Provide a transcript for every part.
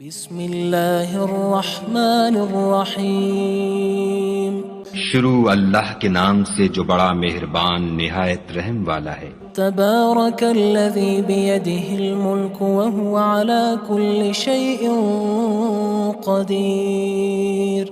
بسم اللہ الرحمن الرحیم شروع اللہ کے نام سے جو بڑا مہربان نہایت رحم والا ہے۔ تبارک الذی بیدہ الملک وہو علی کل شیء قدیر۔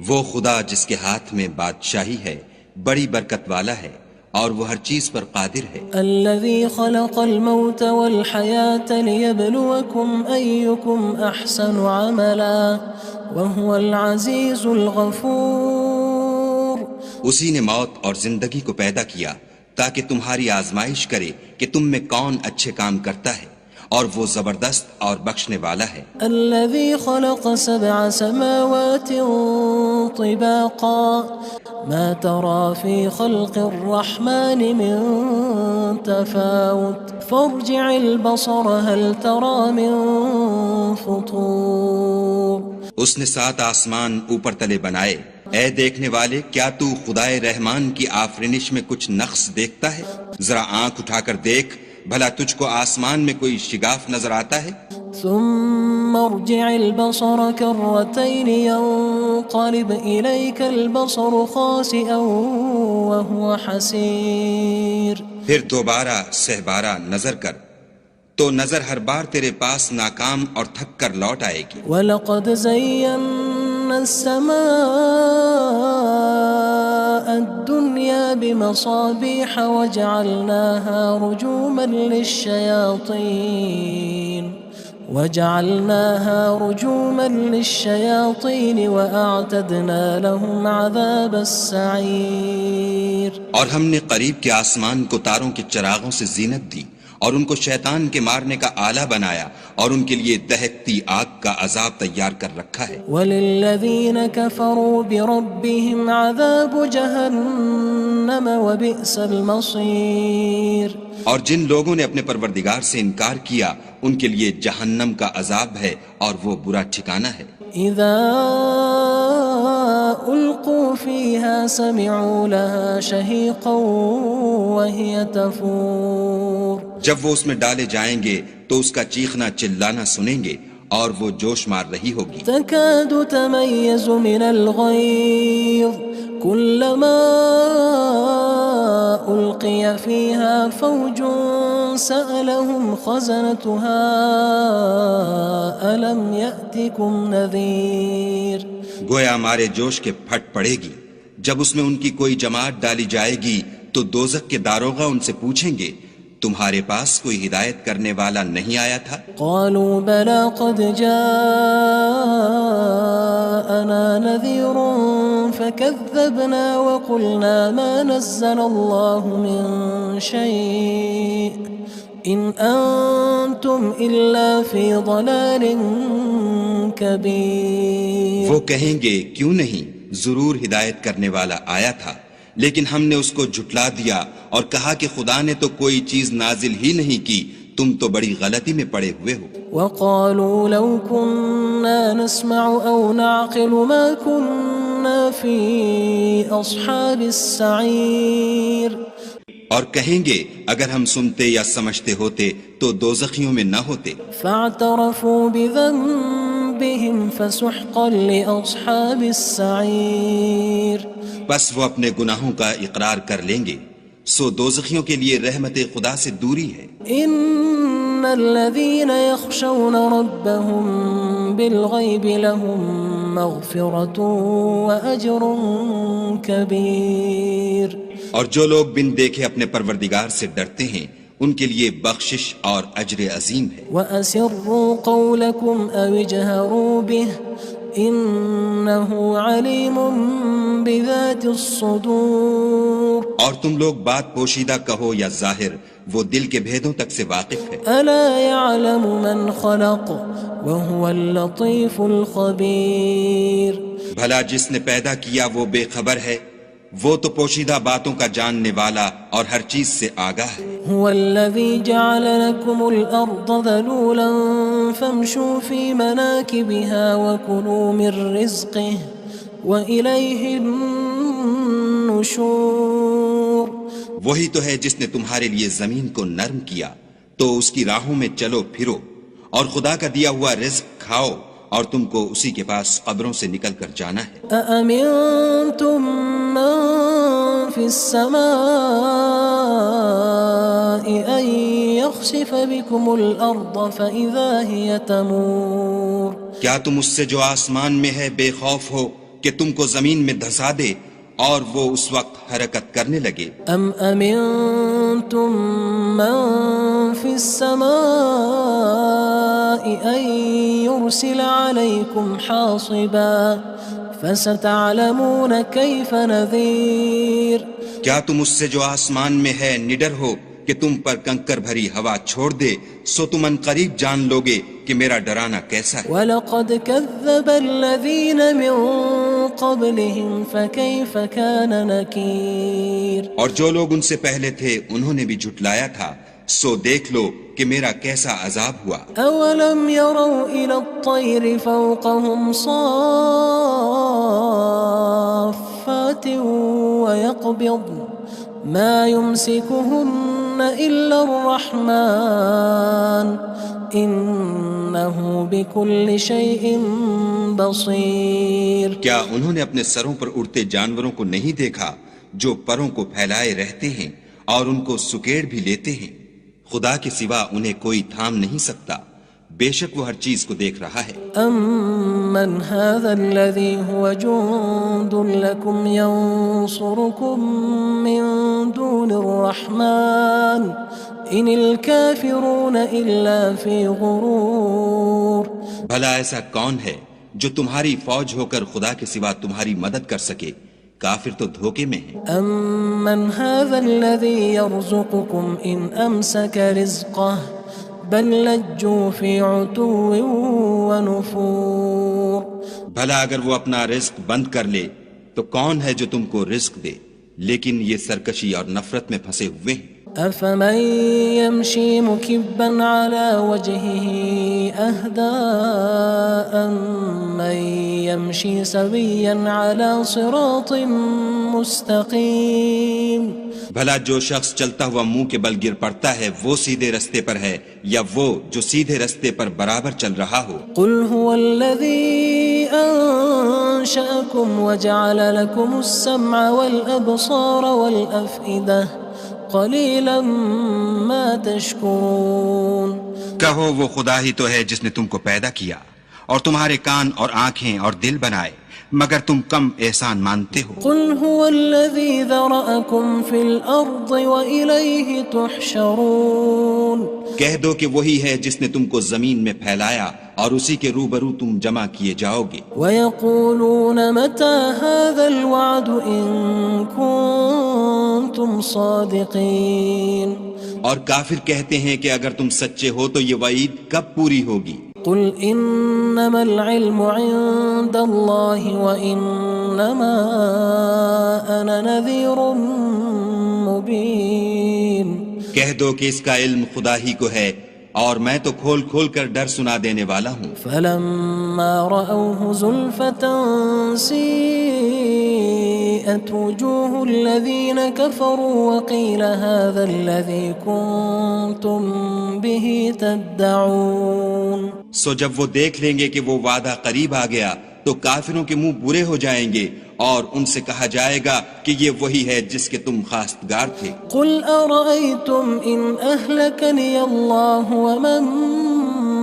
وہ خدا جس کے ہاتھ میں بادشاہی ہے بڑی برکت والا ہے اور وہ ہر چیز پر قادر ہے۔ الذی خلق الموت والحیاة لیبلوکم ایکم احسن عملا وہو العزیز الغفور۔ اسی نے موت اور زندگی کو پیدا کیا تاکہ تمہاری آزمائش کرے کہ تم میں کون اچھے کام کرتا ہے، اور وہ زبردست اور بخشنے والا ہے۔ الذي خلق 7 سماوات طباقا ما ترى في خلق الرحمن من تفاوت فارجع البصر هل ترى من فطور۔ اس نے 7 آسمان اوپر تلے بنائے، اے دیکھنے والے کیا تو خدائے رحمان کی آفرینش میں کچھ نقص دیکھتا ہے؟ ذرا آنکھ اٹھا کر دیکھ، بھلا تجھ کو آسمان میں کوئی شگاف نظر آتا ہے؟ ثم ارجع البصر كرتين ينقلب إليك البصر خاسئا وهو حسير۔ پھر دوبارہ سہبارہ نظر کر تو نظر ہر بار تیرے پاس ناکام اور تھک کر لوٹ آئے گی۔ وَلَقَدْ زَيَّنَّا السَّمَاءَ الدُّنْيَا بِمَصَابِيحَ وَجَعَلْنَاهَا رُجُومًا لِلشَّيَاطِينِ وَأَعْتَدْنَا لَهُمْ عَذَابَ السَّعِيرِ۔ اور ہم نے قریب کے آسمان کو تاروں کے چراغوں سے زینت دی اور ان کو شیطان کے مارنے کا آلہ بنایا، اور ان کے لیے دہکتی آگ کا عذاب تیار کر رکھا ہے۔ وَلِلَّذِينَ كَفَرُوا بِرَبِّهِمْ عَذَابُ جَهَنَّمَ وَبِئْسَ الْمَصِيرُ۔ اور جن لوگوں نے اپنے پروردگار سے انکار کیا ان کے لیے جہنم کا عذاب ہے اور وہ برا ٹھکانہ ہے۔ اذا القوا فيها سمعوا لها شهيقا وهي تفور۔ جب وہ اس میں ڈالے جائیں گے تو اس کا چیخنا چلانا سنیں گے اور وہ جوش مار رہی ہوگی۔ تكاد تميز من الغيظ كلما ألقي فيها فوج سألهم خزنتها ألم يأتكم نذير۔ گویا ہمارے جوش کے پھٹ پڑے گی جب اس میں ان کی کوئی جماعت ڈالی جائے گی تو دوزخ کے داروغہ ان سے پوچھیں گے تمہارے پاس کوئی ہدایت کرنے والا نہیں آیا تھا؟ قالوا بلى قد جاءنا نذير فكذبنا وقلنا ما نزل الله من شيء إن أنتم إلا في ضلال كبير۔ وہ کہیں گے کیوں نہیں، ضرور ہدایت کرنے والا آیا تھا، لیکن ہم نے اس کو جھٹلا دیا اور کہا کہ خدا نے تو کوئی چیز نازل ہی نہیں کی، تم تو بڑی غلطی میں پڑے ہوئے ہو۔ وقالوا لو كنا نسمع أو نعقل ما كنا في أصحاب السعير۔ اور کہیں گے اگر ہم سنتے یا سمجھتے ہوتے تو دوزخیوں میں نہ ہوتے۔ فاعترفوا بذنبهم فسحقا لأصحاب السعير۔ بس وہ اپنے گناہوں کا اقرار کر لیں گے، سو دوزخیوں کے لیے رحمت خدا سے دوری ہے۔ ان الذين يخشون ربهم بالغيب لهم مغفرة وأجر كبير۔ اور جو لوگ بن دیکھے اپنے پروردگار سے ڈرتے ہیں ان کے لیے بخشش اور اجر عظیم ہے۔ وَأَسِرُّوا قَوْلَكُمْ أَوِ اجْهَرُوا بِهِ إِنَّهُ عَلِيمٌ بِذَاتِ الصُّدُورِ۔ اور تم لوگ بات پوشیدہ کہو یا ظاہر، وہ دل کے بھیدوں تک سے واقف ہے۔ أَلَا يَعْلَمُ مَنْ خَلَقَ وَهُوَ اللَّطِيفُ الْخَبِيرُ۔ بھلا جس نے پیدا کیا وہ بے خبر ہے، وہ تو پوشیدہ باتوں کا جاننے والا اور ہر چیز سے آگاہ ہے۔ هو الذي جعل لكم الأرض ذلولا فامشوا في مناكبها وكلوا من رزقه وإليه النشور۔ وہی تو ہے جس نے تمہارے لیے زمین کو نرم کیا تو اس کی راہوں میں چلو پھرو اور خدا کا دیا ہوا رزق کھاؤ اور تم کو اسی کے پاس قبروں سے نکل کر جانا ہے۔ أأمنتم من في السماء أن يخسف بكم الأرض فإذا هي تمور۔ کیا تم اس سے جو آسمان میں ہے بے خوف ہو کہ تم کو زمین میں دھسا دے اور وہ اس وقت حرکت کرنے لگے؟ أم أمنتم من في السماء أن يرسل عليكم حاصبا فستعلمون كيف نذير۔ کیا تم اس سے جو آسمان میں ہے نڈر ہو کہ تم پر کنکر بھری ہوا چھوڑ دے، سو تم ان قریب جان لوگے کہ میرا ڈرانا کیسا ہے۔ وَلَقَدْ كَذَّبَ الَّذِينَ مِن قَبْلِهِمْ فَكَيْفَ كَانَ نَكِيرٌ۔ اور جو لوگ ان سے پہلے تھے انہوں نے بھی جھٹلایا تھا، سو دیکھ لو کہ میرا کیسا عذاب ہوا۔ أَوَلَمْ يَرَوْا إِلَى الطَّيْرِ فَوْقَهُمْ صَافَّاتٍ وَيَقْبِضْنَ مَا يُمْسِكُهُنَّ إِلَّا الرَّحْمَنُ إِنَّهُ بِكُلِّ شَيْءٍ بَصِيرٌ۔ کیا انہوں نے اپنے سروں پر اڑتے جانوروں کو نہیں دیکھا جو پروں کو پھیلائے رہتے ہیں اور ان کو سکیڑ بھی لیتے ہیں؟ خدا کے سوا انہیں کوئی تھام نہیں سکتا، بے شک وہ ہر چیز کو دیکھ رہا ہے۔ أَمَّنْ هَذَا الَّذِي هُوَ جُندٌ لَكُمْ يَنصُرُكُم مِّن دُونِ الرَّحْمَنِ إِنِ الْكَافِرُونَ إِلَّا فِي غُرُورٍ۔ بھلا ایسا کون ہے جو تمہاری فوج ہو کر خدا کے سوا تمہاری مدد کر سکے؟ کافر تو دھوکے میں ہیں۔ أَمَّنْ هَذَا الَّذِي يَرْزُقُكُمْ إِنْ أَمْسَكَ رِزْقَهُ بَلْ لَجُّوا فِي عُتُوٍّ وَنُفُورٍ۔ بھلا اگر وہ اپنا رزق بند کر لے تو کون ہے جو تم کو رزق دے؟ لیکن یہ سرکشی اور نفرت میں پھنسے ہوئے ہیں۔ أَفَمَن يَمْشِي مُكِبًّا عَلَى وَجْهِهِ أَهْدَىٰ أَمَّن يَمْشِي سَوِيًّا عَلَى صِرَاطٍ مُّسْتَقِيمٍ۔ بھلا جو شخص چلتا ہوا منہ کے بل گر پڑتا ہے وہ سیدھے رستے پر ہے یا وہ جو سیدھے رستے پر برابر چل رہا ہو؟ قُلْ هُوَ الَّذِي أَنشَأَكُمْ وَجَعَلَ لَكُمُ السَّمْعَ وَالْأَبْصَارَ وَالْأَفْئِدَةَ قَلِيلًا مَا تَشْكُرُونَ۔ کہو وہ خدا ہی تو ہے جس نے تم کو پیدا کیا اور تمہارے کان اور آنکھیں اور دل بنائے، مگر تم کم احسان مانتے ہو۔ قُلْ هُوَ الَّذِي ذَرَأَكُمْ فِي الْأَرْضِ وَإِلَيْهِ تُحْشَرُونَ۔ کہہ دو کہ وہی ہے جس نے تم کو زمین میں پھیلایا اور اسی کے روبرو تم جمع کیے جاؤ گے۔ وَيَقُولُونَ مَتَى هَذَا الْوَعْدُ إِن كُنتُمْ صَادِقِينَ۔ اور کافر کہتے ہیں کہ اگر تم سچے ہو تو یہ وعید کب پوری ہوگی؟ قُلْ إِنَّمَا الْعِلْمُ عِندَ اللَّهِ وَإِنَّمَا أَنَا نَذِيرٌ مُّبِينٌ۔ کہہ دو کہ اس کا علم خدا ہی کو ہے اور میں تو کھول کھول کر ڈر سنا دینے والا ہوں۔ فَلَمَّا رَأَوْهُ زُلْفَةً سِيئَتْ وُجُوهُ الَّذِينَ كَفَرُوا وَقِيلَ هَذَا الَّذِي كُنتُم بِهِ تَدَّعُونَ۔ سو جب وہ دیکھ لیں گے کہ وہ وعدہ قریب آ گیا تو کافروں کے منہ برے ہو جائیں گے اور ان سے کہا جائے گا کہ یہ وہی ہے جس کے تم خواستگار تھے۔ قُلْ أَرَأَيْتُمْ إِنْ أَهْلَكَنِيَ اللَّهُ وَمَن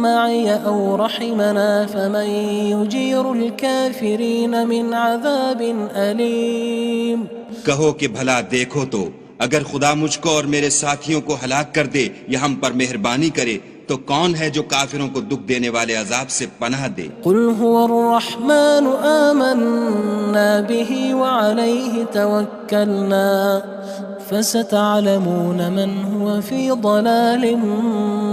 مَّعِيَ أَوْ رَحِمَنَا فَمَن يُجِيرُ الْكَافِرِينَ مِنْ عَذَابٍ أَلِيمٍ۔ کہو کہ بھلا دیکھو تو اگر خدا مجھ کو اور میرے ساتھیوں کو ہلاک کر دے یا ہم پر مہربانی کرے تو کون ہے جو کافروں کو دکھ دینے والے عذاب سے پناہ دے؟ قُلْ هُوَ الرَّحْمَنُ آمَنَّا بِهِ وَعَلَيْهِ تَوَكَّلْنَا فَسَتَعْلَمُونَ مَنْ هُوَ فِي ضَلَالٍ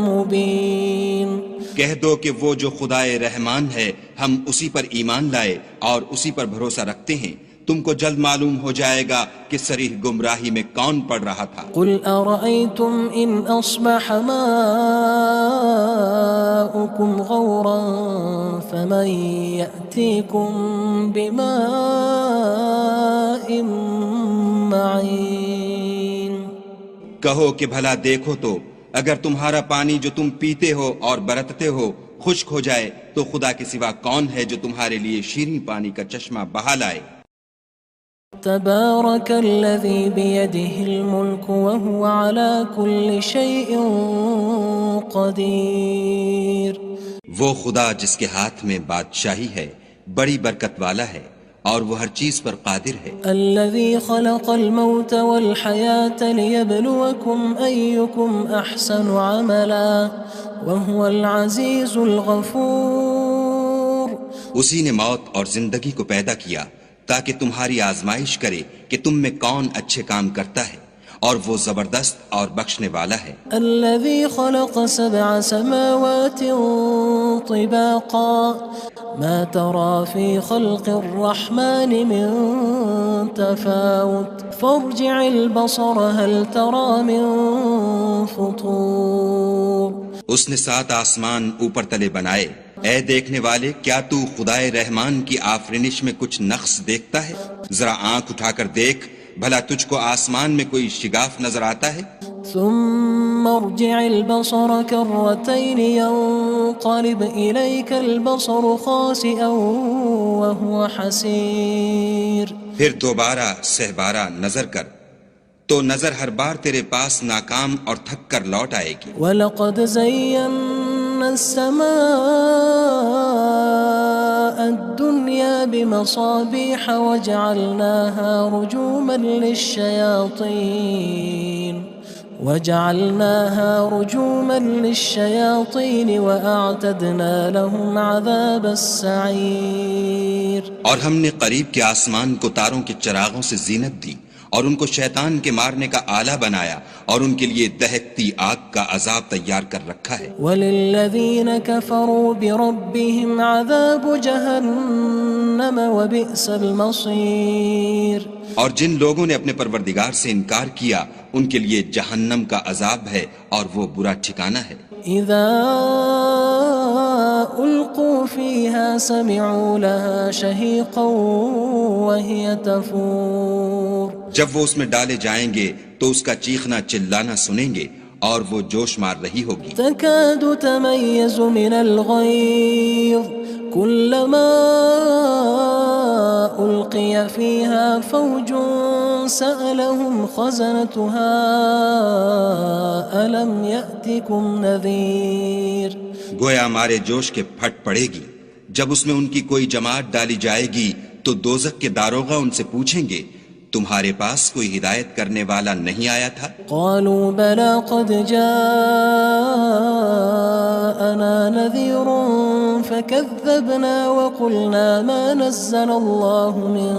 مُّبِينٍ۔ کہہ دو کہ وہ جو خدائے رحمان ہے ہم اسی پر ایمان لائے اور اسی پر بھروسہ رکھتے ہیں، تم کو جلد معلوم ہو جائے گا کہ صریح گمراہی میں کون پڑ رہا تھا۔ قُلْ أَرَأَيْتُمْ إِنْ أَصْبَحَ مَاؤُكُمْ غَوْرًا فَمَن يَأْتِيكُم بِمَاءٍ مَّعِينٍ۔ کہو کہ بھلا دیکھو تو اگر تمہارا پانی جو تم پیتے ہو اور برتتے ہو خشک ہو جائے تو خدا کے سوا کون ہے جو تمہارے لیے شیریں پانی کا چشمہ بہا لائے؟ تبارك الذي بيده الملك وهو على كل شيء قدير. وہ خدا جس کے ہاتھ میں بادشاہی ہے بڑی برکت والا ہے اور وہ ہر چیز پر قادر ہے. الذي خلق الموت والحياة ليبلوكم أيكم أحسن عملا وهو العزيز الغفور. اسی نے موت اور زندگی کو پیدا کیا تاکہ تمہاری آزمائش کرے کہ تم میں کون اچھے کام کرتا ہے اور وہ زبردست اور بخشنے والا ہے. الذي خلق 7 سماوات طباقا ما ترى في خلق الرحمن من تفاوت فارجع البصر هل ترى من فطور. اس نے 7 آسمان اوپر تلے بنائے. اے دیکھنے والے کیا تو خدائے رحمان کی آفرینش میں کچھ نقص دیکھتا ہے؟ ذرا آنکھ اٹھا کر دیکھ بھلا تجھ کو آسمان میں کوئی شگاف نظر آتا ہے؟ ثم ارجع البصر كرتين ينقلب إليك البصر خاسئا وهو حسير. پھر دوبارہ سہبارہ نظر کر تو نظر ہر بار تیرے پاس ناکام اور تھک کر لوٹ آئے گی. وَلَقَدْ زَيَّنَّا السَّمَاءَ الدُّنْيَا بِمَصَابِيحَ وَجَعَلْنَاهَا رُجُومًا لِلشَّيَاطِينِ وَأَعْتَدْنَا لَهُمْ عَذَابَ السَّعِيرِ. اور ہم نے قریب کے آسمان کو تاروں کے چراغوں سے زینت دی اور ان کو شیطان کے مارنے کا آلہ بنایا اور ان کے لیے دہکتی آگ کا عذاب تیار کر رکھا ہے. وَلِلَّذِينَ كَفَرُوا بِرَبِّهِمْ عَذَابُ جَهَنَّمَ وَبِئْسَ الْمَصِيرُ. اور جن لوگوں نے اپنے پروردگار سے انکار کیا ان کے لیے جہنم کا عذاب ہے اور وہ برا ٹھکانہ ہے. اذا القوا فيها سمعوا لها شهيقا وهي تفور. جب وہ اس میں ڈالے جائیں گے تو اس کا چیخنا چلانا سنیں گے اور وہ جوش مار رہی ہوگی. تكاد تميز من الغيظ كلما ألقي فيها فوج سألهم خزنتها ألم يأتكم نذير. گویا مارے جوش کے پھٹ پڑے گی. جب اس میں ان کی کوئی جماعت ڈالی جائے گی تو دوزخ کے داروغہ ان سے پوچھیں گے تمہارے پاس کوئی ہدایت کرنے والا نہیں آیا تھا؟ قالوا بلى قد جاءنا نذير فكذبنا وقلنا ما نزل الله من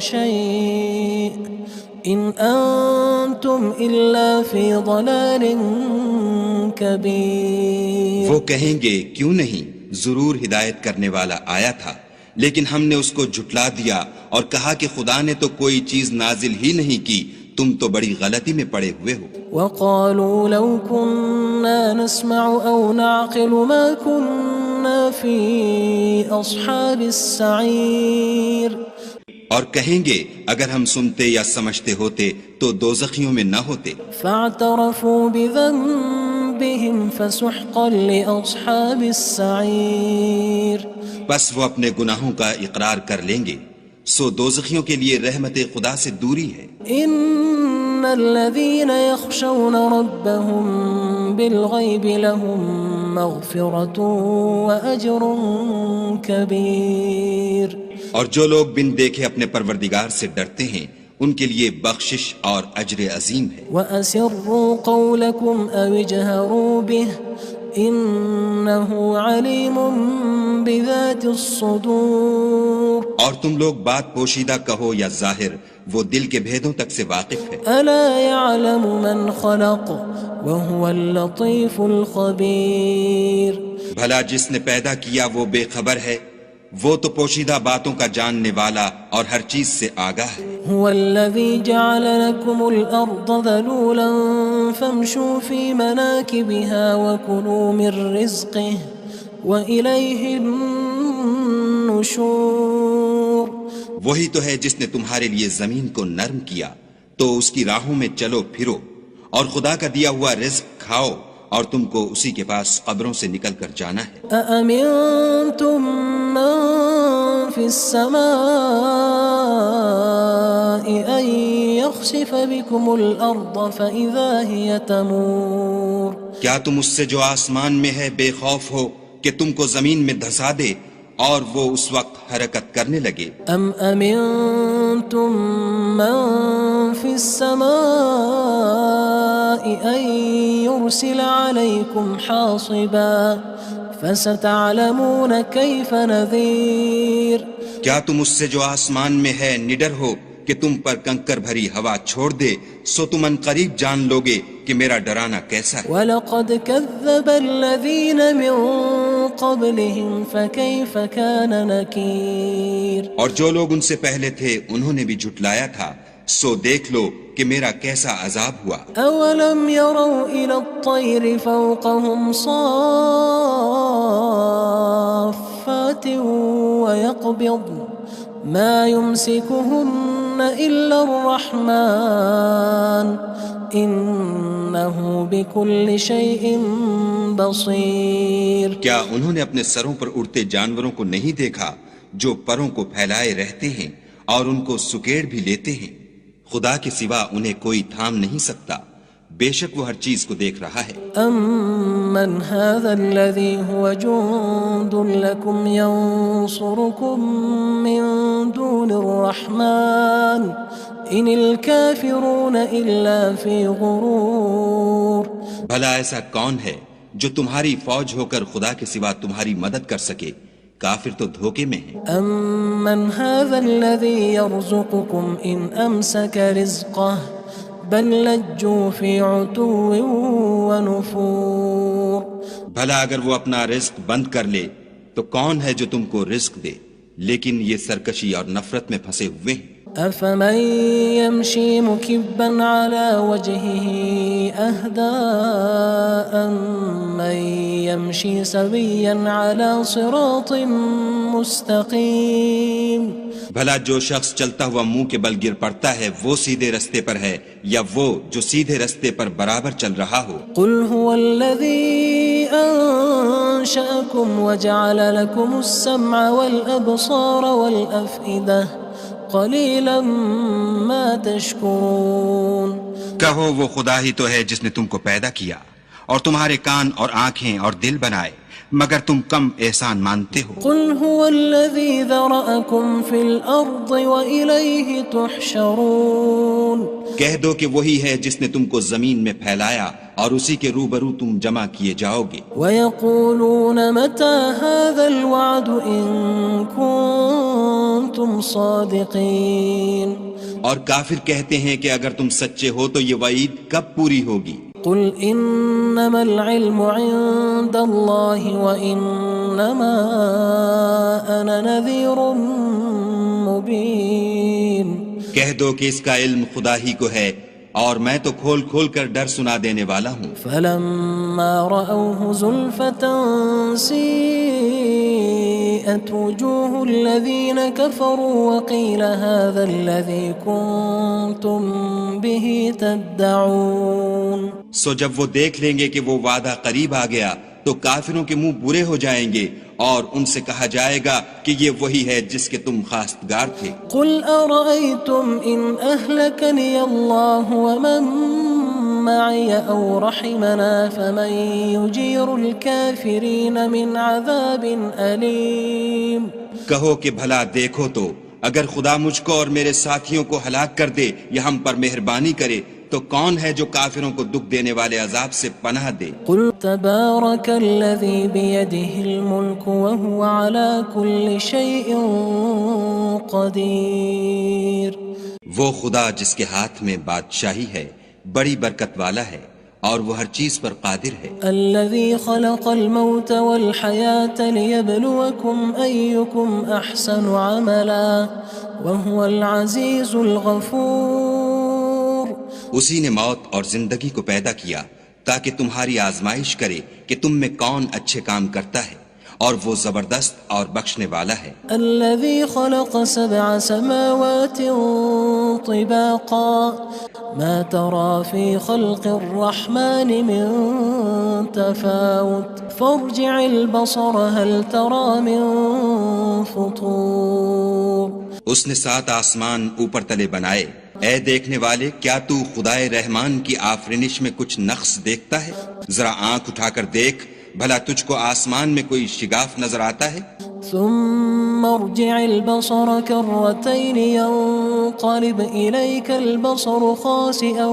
شيء إن أنتم إلا في ضلال كبير. وہ کہیں گے کیوں نہیں، ضرور ہدایت کرنے والا آیا تھا، لیکن ہم نے اس کو جھٹلا دیا اور کہا کہ خدا نے تو کوئی چیز نازل ہی نہیں کی، تم تو بڑی غلطی میں پڑے ہوئے ہو. وقالوا لو كنا نسمع أو نعقل ما كنا في أصحاب السعير. اور کہیں گے اگر ہم سنتے یا سمجھتے ہوتے تو دوزخیوں میں نہ ہوتے. فاعترفوا بذنبهم فسحقا لأصحاب السعير. بس وہ اپنے گناہوں کا اقرار کر لیں گے، سو دوزخیوں کے لیے رحمت خدا سے دوری ہے. ان الذين يخشون ربهم بالغيب لهم مغفرة وأجر كبير. اور جو لوگ بن دیکھے اپنے پروردگار سے ڈرتے ہیں ان کے لیے بخشش اور اجر عظیم ہے. وَأَسِرُّوا قَوْلَكُمْ أَوِ اجْهَرُوا بِهِ إِنَّهُ عَلِيمٌ بِذَاتِ الصُّدُورِ. اور تم لوگ بات پوشیدہ کہو یا ظاہر، وہ دل کے بھیدوں تک سے واقف ہے. أَلَا يَعْلَمُ مَنْ خَلَقَ وَهُوَ اللَّطِيفُ الْخَبِيرُ. بھلا جس نے پیدا کیا وہ بے خبر ہے، وہ تو پوشیدہ باتوں کا جاننے والا اور ہر چیز سے آگاہ ہے. هو الذي جعل لكم الأرض ذلولا فامشوا في مناكبها وكلوا من رزقه وإليه النشور. وہی تو ہے جس نے تمہارے لیے زمین کو نرم کیا تو اس کی راہوں میں چلو پھرو اور خدا کا دیا ہوا رزق کھاؤ اور تم کو اسی کے پاس قبروں سے نکل کر جانا ہے۔ أأمنتم من في السماء أن يخسف بكم الأرض فإذا هي تمور کیا تم اس سے جو آسمان میں ہے بے خوف ہو کہ تم کو زمین میں دھسا دے اور وہ اس وقت حرکت کرنے لگے؟ أم أمنتم من في السماء أن يرسل عليكم حاصبا فستعلمون كيف نذير کیا تم اس سے جو آسمان میں ہے نڈر ہو کہ تم پر کنکر بھری ہوا چھوڑ دے، سو تم ان قریب جان لوگے کہ میرا ڈرانا کیسا ہے۔ وَلَقَدْ كَذَّبَ الَّذِينَ مِن قَبْلِهِمْ فَكَيْفَ كَانَ نَكِيرٌ اور جو لوگ ان سے پہلے تھے انہوں نے بھی جھٹلایا تھا، سو دیکھ لو کہ میرا کیسا عذاب ہوا۔ أَوَلَمْ يَرَوْا إِلَى الطَّيْرِ فَوْقَهُمْ صَافَّاتٍ وَيَقْبِضْنَ مَا يُمْسِكُهُنَّ إِلَّا الرَّحْمَنُ إِنَّهُ بِكُلِّ شَيْءٍ بَصِيرٌ کیا انہوں نے اپنے سروں پر اڑتے جانوروں کو نہیں دیکھا جو پروں کو پھیلائے رہتے ہیں اور ان کو سکیڑ بھی لیتے ہیں؟ خدا کے سوا انہیں کوئی تھام نہیں سکتا، بے شک وہ ہر چیز کو دیکھ رہا ہے۔ أَمَّنْ هَذَا الَّذِي هُوَ جُندٌ لَكُمْ يَنصُرُكُم مِّن دُونِ الرَّحْمَنِ إِنِ الْكَافِرُونَ إِلَّا فِي غُرُورٍ بھلا ایسا کون ہے جو تمہاری فوج ہو کر خدا کے سوا تمہاری مدد کر سکے؟ کافر تو دھوکے میں ہیں۔ أَمَّنْ هَذَا الَّذِي يَرْزُقُكُمْ إِنْ أَمْسَكَ رِزْقَهُ بَلْ لَجُّوا فِي عُتُوٍّ وَنُفُورٍ بھلا اگر وہ اپنا رزق بند کر لے تو کون ہے جو تم کو رزق دے؟ لیکن یہ سرکشی اور نفرت میں پھنسے ہوئے ہیں۔ أَفَمَن يَمْشِي مُكِبًّا عَلَى وَجْهِهِ أَهْدَىٰ أَمَّن يَمْشِي سَوِيًّا عَلَى صِرَاطٍ مُّسْتَقِيمٍ بھلا جو شخص چلتا ہوا منہ کے بل گر پڑتا ہے وہ سیدھے رستے پر ہے یا وہ جو سیدھے رستے پر برابر چل رہا ہو؟ قُلْ هُوَ الَّذِي أَنشَأَكُمْ وَجَعَلَ لَكُمُ السَّمْعَ وَالْأَبْصَارَ وَالْأَفْئِدَةَ قَلِيلًا مَا تَشْكُرُونَ کہو وہ خدا ہی تو ہے جس نے تم کو پیدا کیا اور تمہارے کان اور آنکھیں اور دل بنائے، مگر تم کم احسان مانتے ہو۔ قُلْ هُوَ الَّذِي ذَرَأَكُمْ فِي الْأَرْضِ وَإِلَيْهِ تُحْشَرُونَ کہہ دو کہ وہی ہے جس نے تم کو زمین میں پھیلایا اور اسی کے روبرو تم جمع کیے جاؤ گے۔ وَيَقُولُونَ مَتَى هَذَا الْوَعْدُ إِن كُنتُمْ صَادِقِينَ اور کافر کہتے ہیں کہ اگر تم سچے ہو تو یہ وعید کب پوری ہوگی؟ قُلْ إِنَّمَا الْعِلْمُ عِندَ اللَّهِ وَإِنَّمَا أَنَا نَذِيرٌ مُّبِينٌ کہہ دو کہ اس کا علم خدا ہی کو ہے اور میں تو کھول کھول کر ڈر سنا دینے والا ہوں۔ فَلَمَّا رَأَوْهُ زُلْفَةً سِيئَتْ وُجُوهُ الَّذِينَ كَفَرُوا وَقِيلَ هَذَا الَّذِي كُنتُم بِهِ تَدَّعُونَ سو جب وہ دیکھ لیں گے کہ وہ وعدہ قریب آ گیا تو کافروں کے منہ برے ہو جائیں گے اور ان سے کہا جائے گا کہ یہ وہی ہے جس کے تم خواستگار تھے۔ قُلْ أَرَأَيْتُمْ إِنْ أَهْلَكَنِيَ اللَّهُ وَمَن مَّعِيَ أَوْ رَحِمَنَا فَمَن يُجِيرُ الْكَافِرِينَ مِنْ عَذَابٍ أَلِيمٍ کہو کہ بھلا دیکھو تو اگر خدا مجھ کو اور میرے ساتھیوں کو ہلاک کر دے یا ہم پر مہربانی کرے تو کون ہے جو کافروں کو دکھ دینے والے عذاب سے پناہ دے؟ قُلْ تَبَارَكَ الَّذِي بِيَدِهِ الْمُلْكُ وَهُوَ عَلَى كُلِّ شَيْءٍ قَدِيرٌ وہ خدا جس کے ہاتھ میں بادشاہی ہے بڑی برکت والا ہے اور وہ ہر چیز پر قادر ہے۔ الَّذِي خَلَقَ الْمَوْتَ وَالْحَيَاةَ لِيَبْلُوَكُمْ أَيُّكُمْ أَحْسَنُ عَمَلًا وَهُوَ الْعَزِيزُ الْغَفُورُ اسی نے موت اور زندگی کو پیدا کیا تاکہ تمہاری آزمائش کرے کہ تم میں کون اچھے کام کرتا ہے، اور وہ زبردست اور بخشنے والا ہے۔ الذي خلق 7 سماوات طباقا ما ترى في خلق الرحمن من تفاوت فارجع البصر هل ترى من فطور۔ اس نے 7 آسمان اوپر تلے بنائے، اے دیکھنے والے کیا تو خدائے رحمان کی آفرینش میں کچھ نقص دیکھتا ہے؟ ذرا آنکھ اٹھا کر دیکھ، بھلا تجھ کو آسمان میں کوئی شگاف نظر آتا ہے؟ ثم ارجع البصر كرتين ينقلب إليك البصر خاسئا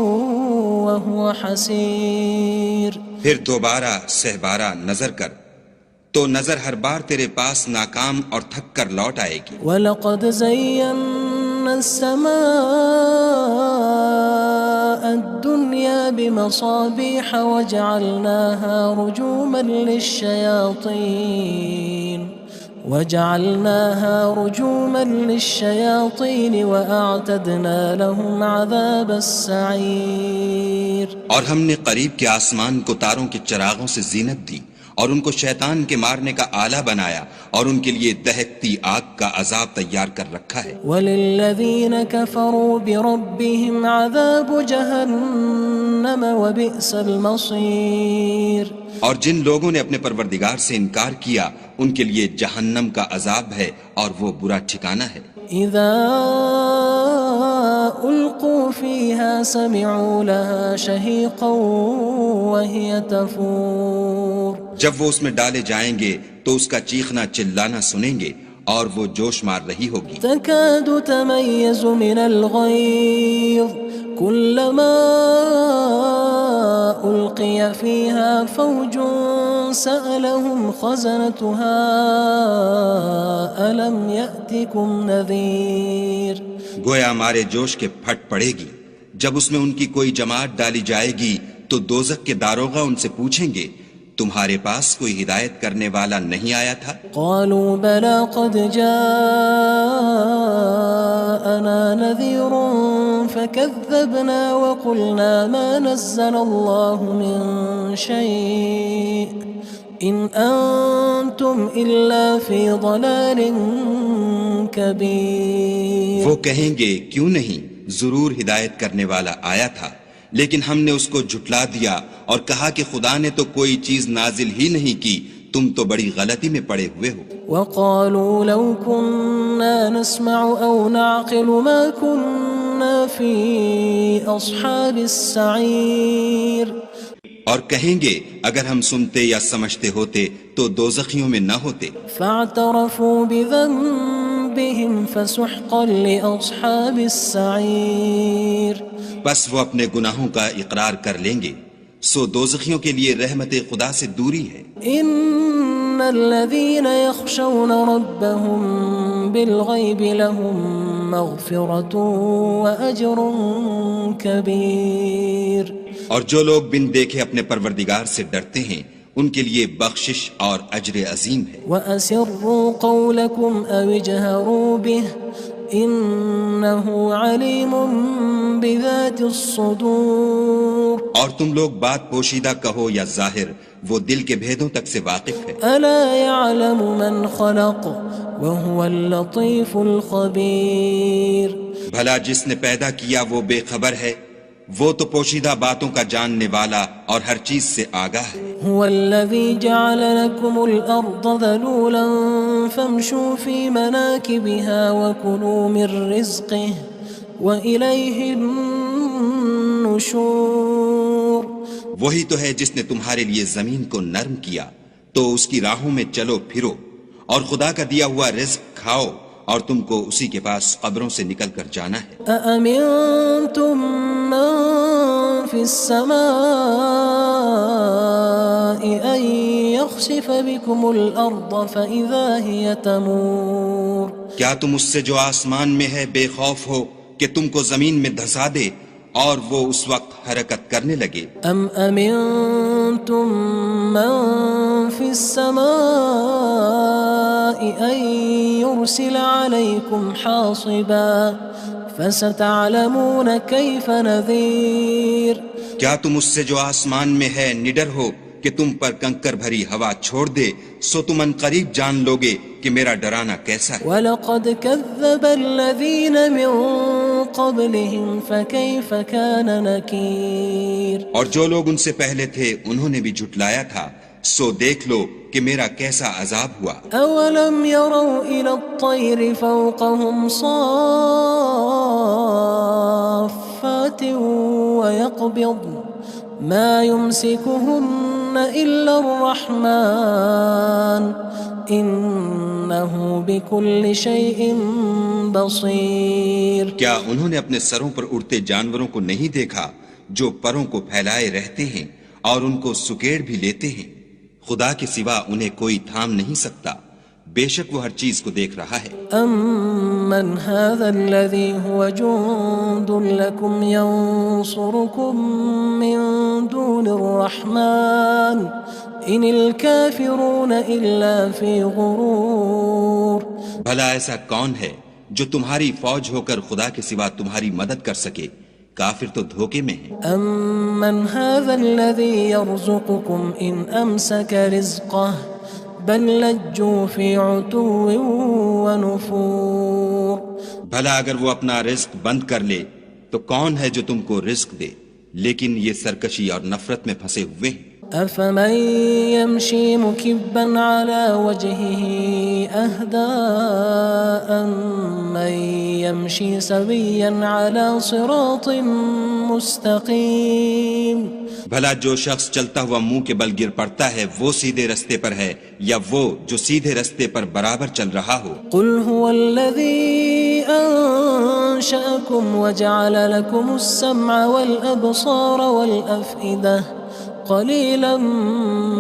وهو حسير۔ پھر دوبارہ سہبارہ نظر کر تو نظر ہر بار تیرے پاس ناکام اور تھک کر لوٹ آئے گی۔ وَلَقَدْ زَيَّنَّا السَّمَاءَ الدُّنْيَا بِمَصَابِيحَ وَجَعَلْنَاهَا رُجُومًا لِلشَّيَاطِينِ وَأَعْتَدْنَا لَهُمْ عَذَابَ السَّعِيرِ۔ اور ہم نے قریب کے آسمان کو تاروں کے چراغوں سے زینت دی اور ان کو شیطان کے مارنے کا آلہ بنایا اور ان کے لیے دہکتی آگ کا عذاب تیار کر رکھا ہے۔ وَلِلَّذِينَ كَفَرُوا بِرَبِّهِمْ عَذَابُ جَهَنَّمَ وَبِئْسَ الْمَصِيرُ۔ اور جن لوگوں نے اپنے پروردگار سے انکار کیا ان کے لیے جہنم کا عذاب ہے اور وہ برا ٹھکانہ ہے۔ اذا القوا فيها سمعوا لها شهيقا وهي تفور۔ جب وہ اس میں ڈالے جائیں گے تو اس کا چیخنا چلانا سنیں گے اور وہ جوش مار رہی ہوگی۔ تكاد تميز من الغيظ كلما ألقي فيها فوج سألهم خزنتها ألم يأتكم نذير۔ گویا مارے جوش کے پھٹ پڑے گی۔ جب اس میں ان کی کوئی جماعت ڈالی جائے گی تو دوزخ کے داروغہ ان سے پوچھیں گے تمہارے پاس کوئی ہدایت کرنے والا نہیں آیا تھا؟ قالوا بلى قد جاءنا نذير فكذبنا وقلنا ما نزل الله من شيء إن أنتم إلا في ضلال كبير۔ وہ کہیں گے کیوں نہیں، ضرور ہدایت کرنے والا آیا تھا، لیکن ہم نے اس کو جھٹلا دیا اور کہا کہ خدا نے تو کوئی چیز نازل ہی نہیں کی، تم تو بڑی غلطی میں پڑے ہوئے ہو۔ وقالوا لو كنا نسمع أو نعقل ما كنا في أصحاب السعير۔ اور کہیں گے اگر ہم سنتے یا سمجھتے ہوتے تو دوزخیوں میں نہ ہوتے۔ فاعترفوا بذنبهم فسحقا لأصحاب السعير۔ بس وہ اپنے گناہوں کا اقرار کر لیں گے، سو دوزخیوں کے لیے رحمت خدا سے دوری ہے۔ ان الذين يخشون ربهم بالغيب لهم مغفرة وأجر كبير۔ اور جو لوگ بن دیکھے اپنے پروردگار سے ڈرتے ہیں ان کے لیے بخشش اور اجر عظیم ہے۔ وَأَسِرُّوا قَوْلَكُمْ أَوِ اجْهَرُوا بِهِ إِنَّهُ عَلِيمٌ بِذَاتِ الصُّدُورِ۔ اور تم لوگ بات پوشیدہ کہو یا ظاہر، وہ دل کے بھیدوں تک سے واقف ہے۔ أَلَا يَعْلَمُ مَنْ خَلَقَ وَهُوَ اللَّطِيفُ الْخَبِيرُ۔ بھلا جس نے پیدا کیا وہ بے خبر ہے، وہ تو پوشیدہ باتوں کا جاننے والا اور ہر چیز سے آگاہ ہے۔ هو الذي جعل لكم الأرض ذلولا فامشوا في مناكبها وكلوا من رزقه وإليه النشور۔ وہی تو ہے جس نے تمہارے لیے زمین کو نرم کیا تو اس کی راہوں میں چلو پھرو اور خدا کا دیا ہوا رزق کھاؤ اور تم کو اسی کے پاس قبروں سے نکل کر جانا ہے۔ أأمنتم من في السماء أن يخسف بكم الأرض فإذا هي تمور۔ کیا تم اس سے جو آسمان میں ہے بے خوف ہو کہ تم کو زمین میں دھسا دے اور وہ اس وقت حرکت کرنے لگے؟ ام امنتم من في السماء ان يرسل عليكم حاصبا فستعلمون كيف نذير۔ کیا تم اس سے جو آسمان میں ہے نڈر ہو کہ تم پر کنکر بھری ہوا چھوڑ دے سو تم ان قریب جان لوگے کہ میرا ڈرانا کیسا ہے۔ وَلَقَدْ كَذَّبَ الَّذِينَ مِن قَبْلِهِمْ فَكَيْفَ كَانَ نَكِيرٌ۔ اور جو لوگ ان سے پہلے تھے انہوں نے بھی جھٹلایا تھا، سو دیکھ لو کہ میرا کیسا عذاب ہوا۔ أَوَلَمْ يَرَوْا إِلَى الطَّيْرِ فَوْقَهُمْ صَافَّاتٍ وَيَقْبِضْنَ مَا يُمْسِكُهُنَّ إِلَّا الرَّحْمَنُ إِنَّهُ بِكُلِّ شَيْءٍ بَصِيرٌ۔ کیا انہوں نے اپنے سروں پر اڑتے جانوروں کو نہیں دیکھا جو پروں کو پھیلائے رہتے ہیں اور ان کو سکیڑ بھی لیتے ہیں؟ خدا کے سوا انہیں کوئی تھام نہیں سکتا، بے شک وہ ہر چیز کو دیکھ رہا ہے۔ أَمَّنْ هَذَا الَّذِي هُوَ جُندٌ لَكُمْ يَنصُرُكُم مِّن دُونِ الرَّحْمَنِ إِنِ الْكَافِرُونَ إِلَّا فِي غُرُورٍ۔ بھلا ایسا کون ہے جو تمہاری فوج ہو کر خدا کے سوا تمہاری مدد کر سکے؟ کافر تو دھوکے میں ہیں۔ أَمَّنْ هَذَا الَّذِي يَرْزُقُكُمْ إِنْ أَمْسَكَ رِزْقَهُ بَلْ لَجُّوا فِي عُتُوٍّ وَنُفُورٍ۔ بھلا اگر وہ اپنا رزق بند کر لے تو کون ہے جو تم کو رزق دے؟ لیکن یہ سرکشی اور نفرت میں پھنسے ہوئے ہیں۔ أَفَمَن يَمْشِي مُكِبًّا عَلَى وَجْهِهِ أَهْدَىٰ أَمَّن يَمْشِي سَوِيًّا عَلَى صِرَاطٍ مُّسْتَقِيمٍ۔ بھلا جو شخص چلتا ہوا منہ کے بل گر پڑتا ہے وہ سیدھے رستے پر ہے یا وہ جو سیدھے رستے پر برابر چل رہا ہو؟ قُلْ هُوَ الَّذِي أَنشَأَكُمْ وَجَعَلَ لَكُمُ السَّمْعَ وَالْأَبْصَارَ وَالْأَفْئِدَةَ قَلِيلًا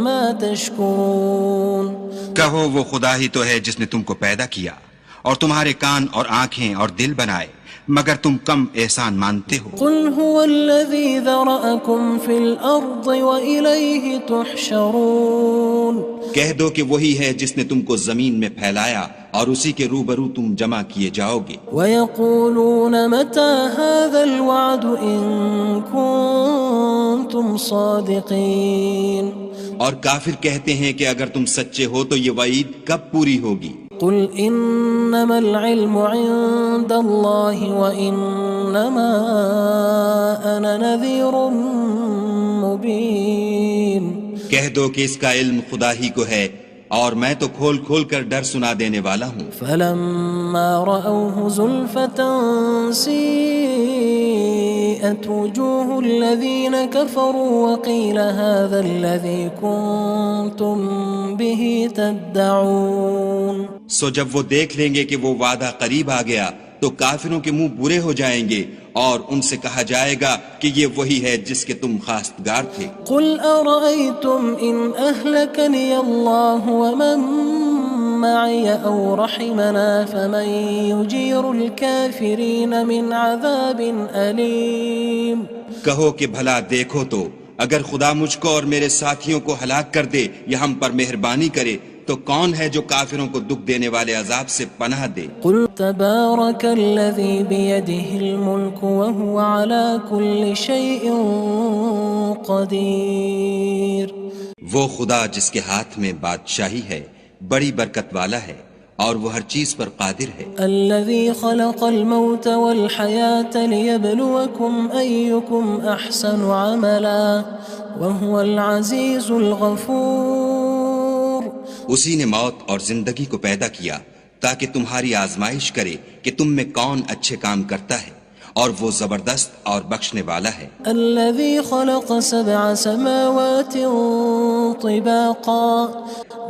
مَا تَشْكُرُونَ۔ کہو وہ خدا ہی تو ہے جس نے تم کو پیدا کیا اور تمہارے کان اور آنکھیں اور دل بنائے، مگر تم کم احسان مانتے ہو۔ قُلْ هُوَ الَّذِي ذَرَأَكُمْ فِي الْأَرْضِ وَإِلَيْهِ تُحْشَرُونَ۔ کہہ دو کہ وہی ہے جس نے تم کو زمین میں پھیلایا اور اسی کے روبرو تم جمع کیے جاؤ گے۔ وَيَقُولُونَ مَتَى هَذَا الْوَعْدُ إِن كُنتُمْ صَادِقِينَ۔ اور کافر کہتے ہیں کہ اگر تم سچے ہو تو یہ وعید کب پوری ہوگی؟ قُلْ إِنَّمَا الْعِلْمُ عِندَ اللَّهِ وَإِنَّمَا أَنَا نَذِيرٌ مُّبِينٌ۔ کہہ دو کہ اس کا علم خدا ہی کو ہے اور میں تو کھول کھول کر ڈر سنا دینے والا ہوں۔ فَلَمَّا رَأَوْهُ زُلْفَةً سِيئَتْ وُجُوهُ الَّذِينَ كَفَرُوا وَقِيلَ هَذَا الَّذِي كُنتُم بِهِ تَدَّعُونَ۔ سو جب وہ دیکھ لیں گے کہ وہ وعدہ قریب آ گیا تو کافروں کے منہ برے ہو جائیں گے اور ان سے کہا جائے گا کہ یہ وہی ہے جس کے تم خواستگار تھے۔ قُلْ أَرَأَيْتُمْ إِنْ أَهْلَكَنِيَ اللَّهُ وَمَن مَّعِيَ أَوْ رَحِمَنَا فَمَن يُجِيرُ الْكَافِرِينَ مِنْ عَذَابٍ أَلِيمٍ۔ کہو کہ بھلا دیکھو تو اگر خدا مجھ کو اور میرے ساتھیوں کو ہلاک کر دے یا ہم پر مہربانی کرے تو کون ہے جو کافروں کو دکھ دینے والے عذاب سے پناہ دے؟ قُلْ تَبَارَكَ الَّذِي بِيَدِهِ الْمُلْكُ وَهُوَ عَلَى كُلِّ شَيْءٍ قَدِيرٌ۔ وہ خدا جس کے ہاتھ میں بادشاہی ہے بڑی برکت والا ہے اور وہ ہر چیز پر قادر ہے۔ الَّذِي خَلَقَ الْمَوْتَ وَالْحَيَاةَ لِيَبْلُوَكُمْ أَيُّكُمْ أَحْسَنُ عَمَلًا وَهُوَ الْعَزِيزُ الْغَفُورُ۔ اسی نے موت اور زندگی کو پیدا کیا تاکہ تمہاری آزمائش کرے کہ تم میں کون اچھے کام کرتا ہے، اور وہ زبردست اور بخشنے والا ہے۔ الذي خلق 7 سماوات طباقا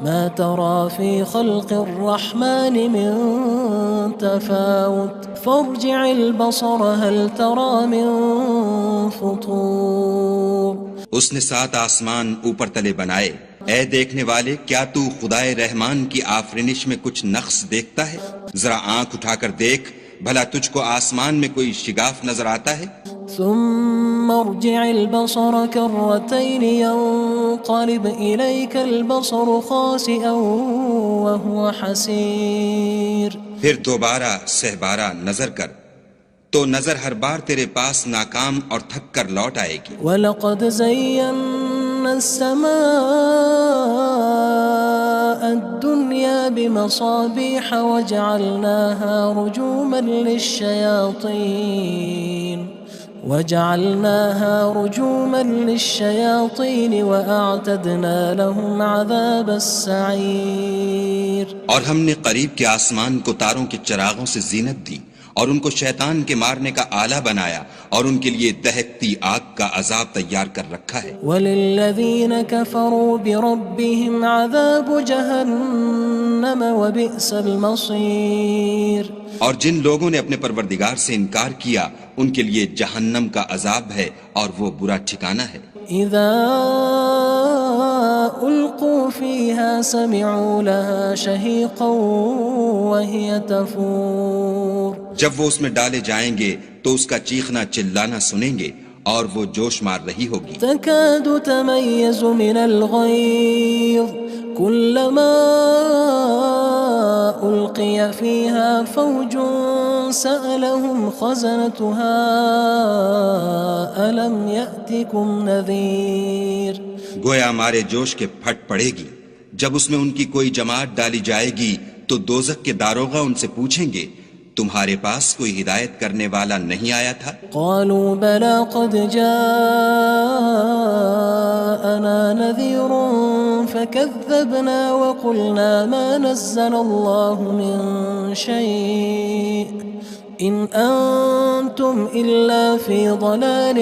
ما ترى في خلق الرحمن من تفاوت فارجع البصر هل ترى من فطور۔ اس نے 7 آسمان اوپر تلے بنائے، اے دیکھنے والے کیا تو خدائے رحمان کی آفرینش میں کچھ نقص دیکھتا ہے؟ ذرا آنکھ اٹھا کر دیکھ، بھلا تجھ کو آسمان میں کوئی شگاف نظر آتا ہے؟ ثم ارجع البصر كرتين ينقلب إليك البصر خاسئا وهو حسير۔ پھر دوبارہ سہبارہ نظر کر تو نظر ہر بار تیرے پاس ناکام اور تھک کر لوٹ آئے گی۔ وَلَقَدْ زَيَّنَّا السماء الدنيا بمصابيح وجعلناها رجوما للشياطين وأعتدنا لهم عذاب السعير. اور ہم نے قریب کے آسمان کو تاروں کے چراغوں سے زینت دی اور ان کو شیطان کے مارنے کا آلہ بنایا اور ان کے لیے دہکتی آگ کا عذاب تیار کر رکھا ہے. وَلِلَّذِينَ كَفَرُوا بِرَبِّهِمْ عَذَابُ جَهَنَّمَ وَبِئْسَ الْمَصِيرُ. اور جن لوگوں نے اپنے پروردگار سے انکار کیا ان کے لیے جہنم کا عذاب ہے اور وہ برا ٹھکانہ ہے. اذا القوا فيها سمعوا لها شهيقا وهي تفور. جب وہ اس میں ڈالے جائیں گے تو اس کا چیخنا چلانا سنیں گے اور وہ جوش مار رہی ہوگی. تكاد تميز من الغيظ كلما ألقي فيها فوج سألهم خزنتها ألم يأتكم نذير. گویا مارے جوش کے پھٹ پڑے گی. جب اس میں ان کی کوئی جماعت ڈالی جائے گی تو دوزخ کے داروغہ ان سے پوچھیں گے تمہارے پاس کوئی ہدایت کرنے والا نہیں آیا تھا؟ قالوا بلى قد جاءنا نذير فكذبنا وقلنا ما نزل الله من شيء إن أنتم إلا في ضلال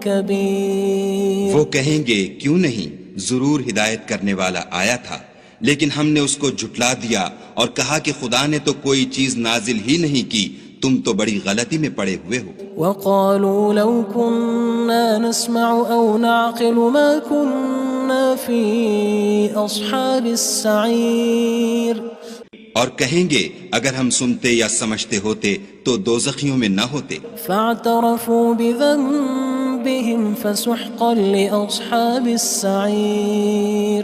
كبير. وہ کہیں گے کیوں نہیں، ضرور ہدایت کرنے والا آیا تھا، لیکن ہم نے اس کو جھٹلا دیا اور کہا کہ خدا نے تو کوئی چیز نازل ہی نہیں کی، تم تو بڑی غلطی میں پڑے ہوئے ہو. وقالوا لو كنا نسمع أو نعقل ما كنا في أصحاب السعير. اور کہیں گے اگر ہم سنتے یا سمجھتے ہوتے تو دوزخیوں میں نہ ہوتے. فاعترفوا بذنبهم فسحقا لأصحاب السعير.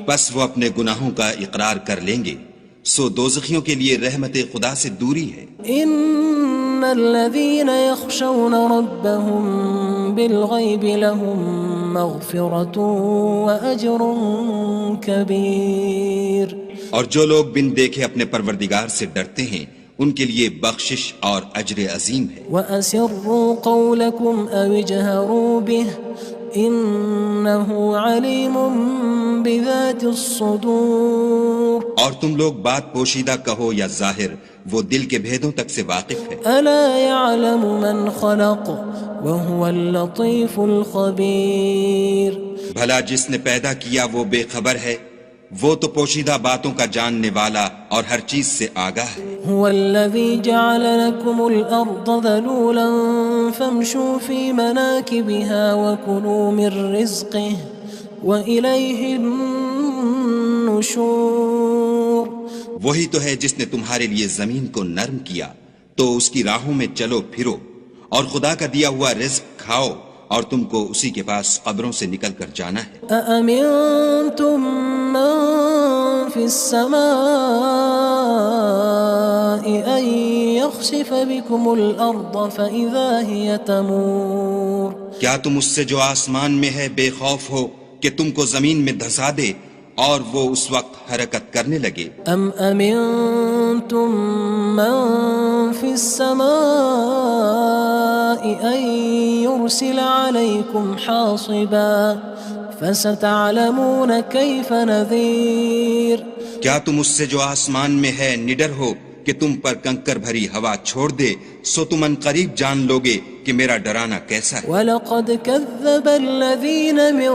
بس وہ اپنے گناہوں کا اقرار کر لیں گے، سو دوزخیوں کے لیے رحمت خدا سے دوری ہے. ان الذين يخشون ربهم بالغيب لهم مغفرة وأجر كبير. اور جو لوگ بن دیکھے اپنے پروردگار سے ڈرتے ہیں ان کے لیے بخشش اور اجر عظیم ہے. وَأَسِرُّوا قَوْلَكُمْ أَوِ اجْهَرُوا بِهِ إِنَّهُ عَلِيمٌ بِذَاتِ الصُّدُورِ. اور تم لوگ بات پوشیدہ کہو یا ظاہر، وہ دل کے بھیدوں تک سے واقف ہے. أَلَا يَعْلَمُ مَنْ خَلَقَ وَهُوَ اللَّطِيفُ الْخَبِيرُ. بھلا جس نے پیدا کیا وہ بے خبر ہے، وہ تو پوشیدہ باتوں کا جاننے والا اور ہر چیز سے آگاہ ہے. هو الذي جعل لكم الأرض ذلولا فامشوا في مناكبها وكلوا من رزقه وإليه النشور. وہی تو ہے جس نے تمہارے لیے زمین کو نرم کیا تو اس کی راہوں میں چلو پھرو اور خدا کا دیا ہوا رزق کھاؤ اور تم کو اسی کے پاس قبروں سے نکل کر جانا ہے. أأمنتم من في السماء أن يخسف بكم الأرض فإذا هي تمور. کیا تم اس سے جو آسمان میں ہے بے خوف ہو کہ تم کو زمین میں دھسا دے اور وہ اس وقت حرکت کرنے لگے؟ ام امنتم من في السماء ان يرسل عليكم حاصبا فستعلمون كيف نذير. کیا تم اس سے جو آسمان میں ہے نڈر ہو کہ تم پر کنکر بھری ہوا چھوڑ دے، سو تم ان قریب جان لوگے کہ میرا ڈرانا کیسا ہے. وَلَقَدْ كَذَّبَ الَّذِينَ مِن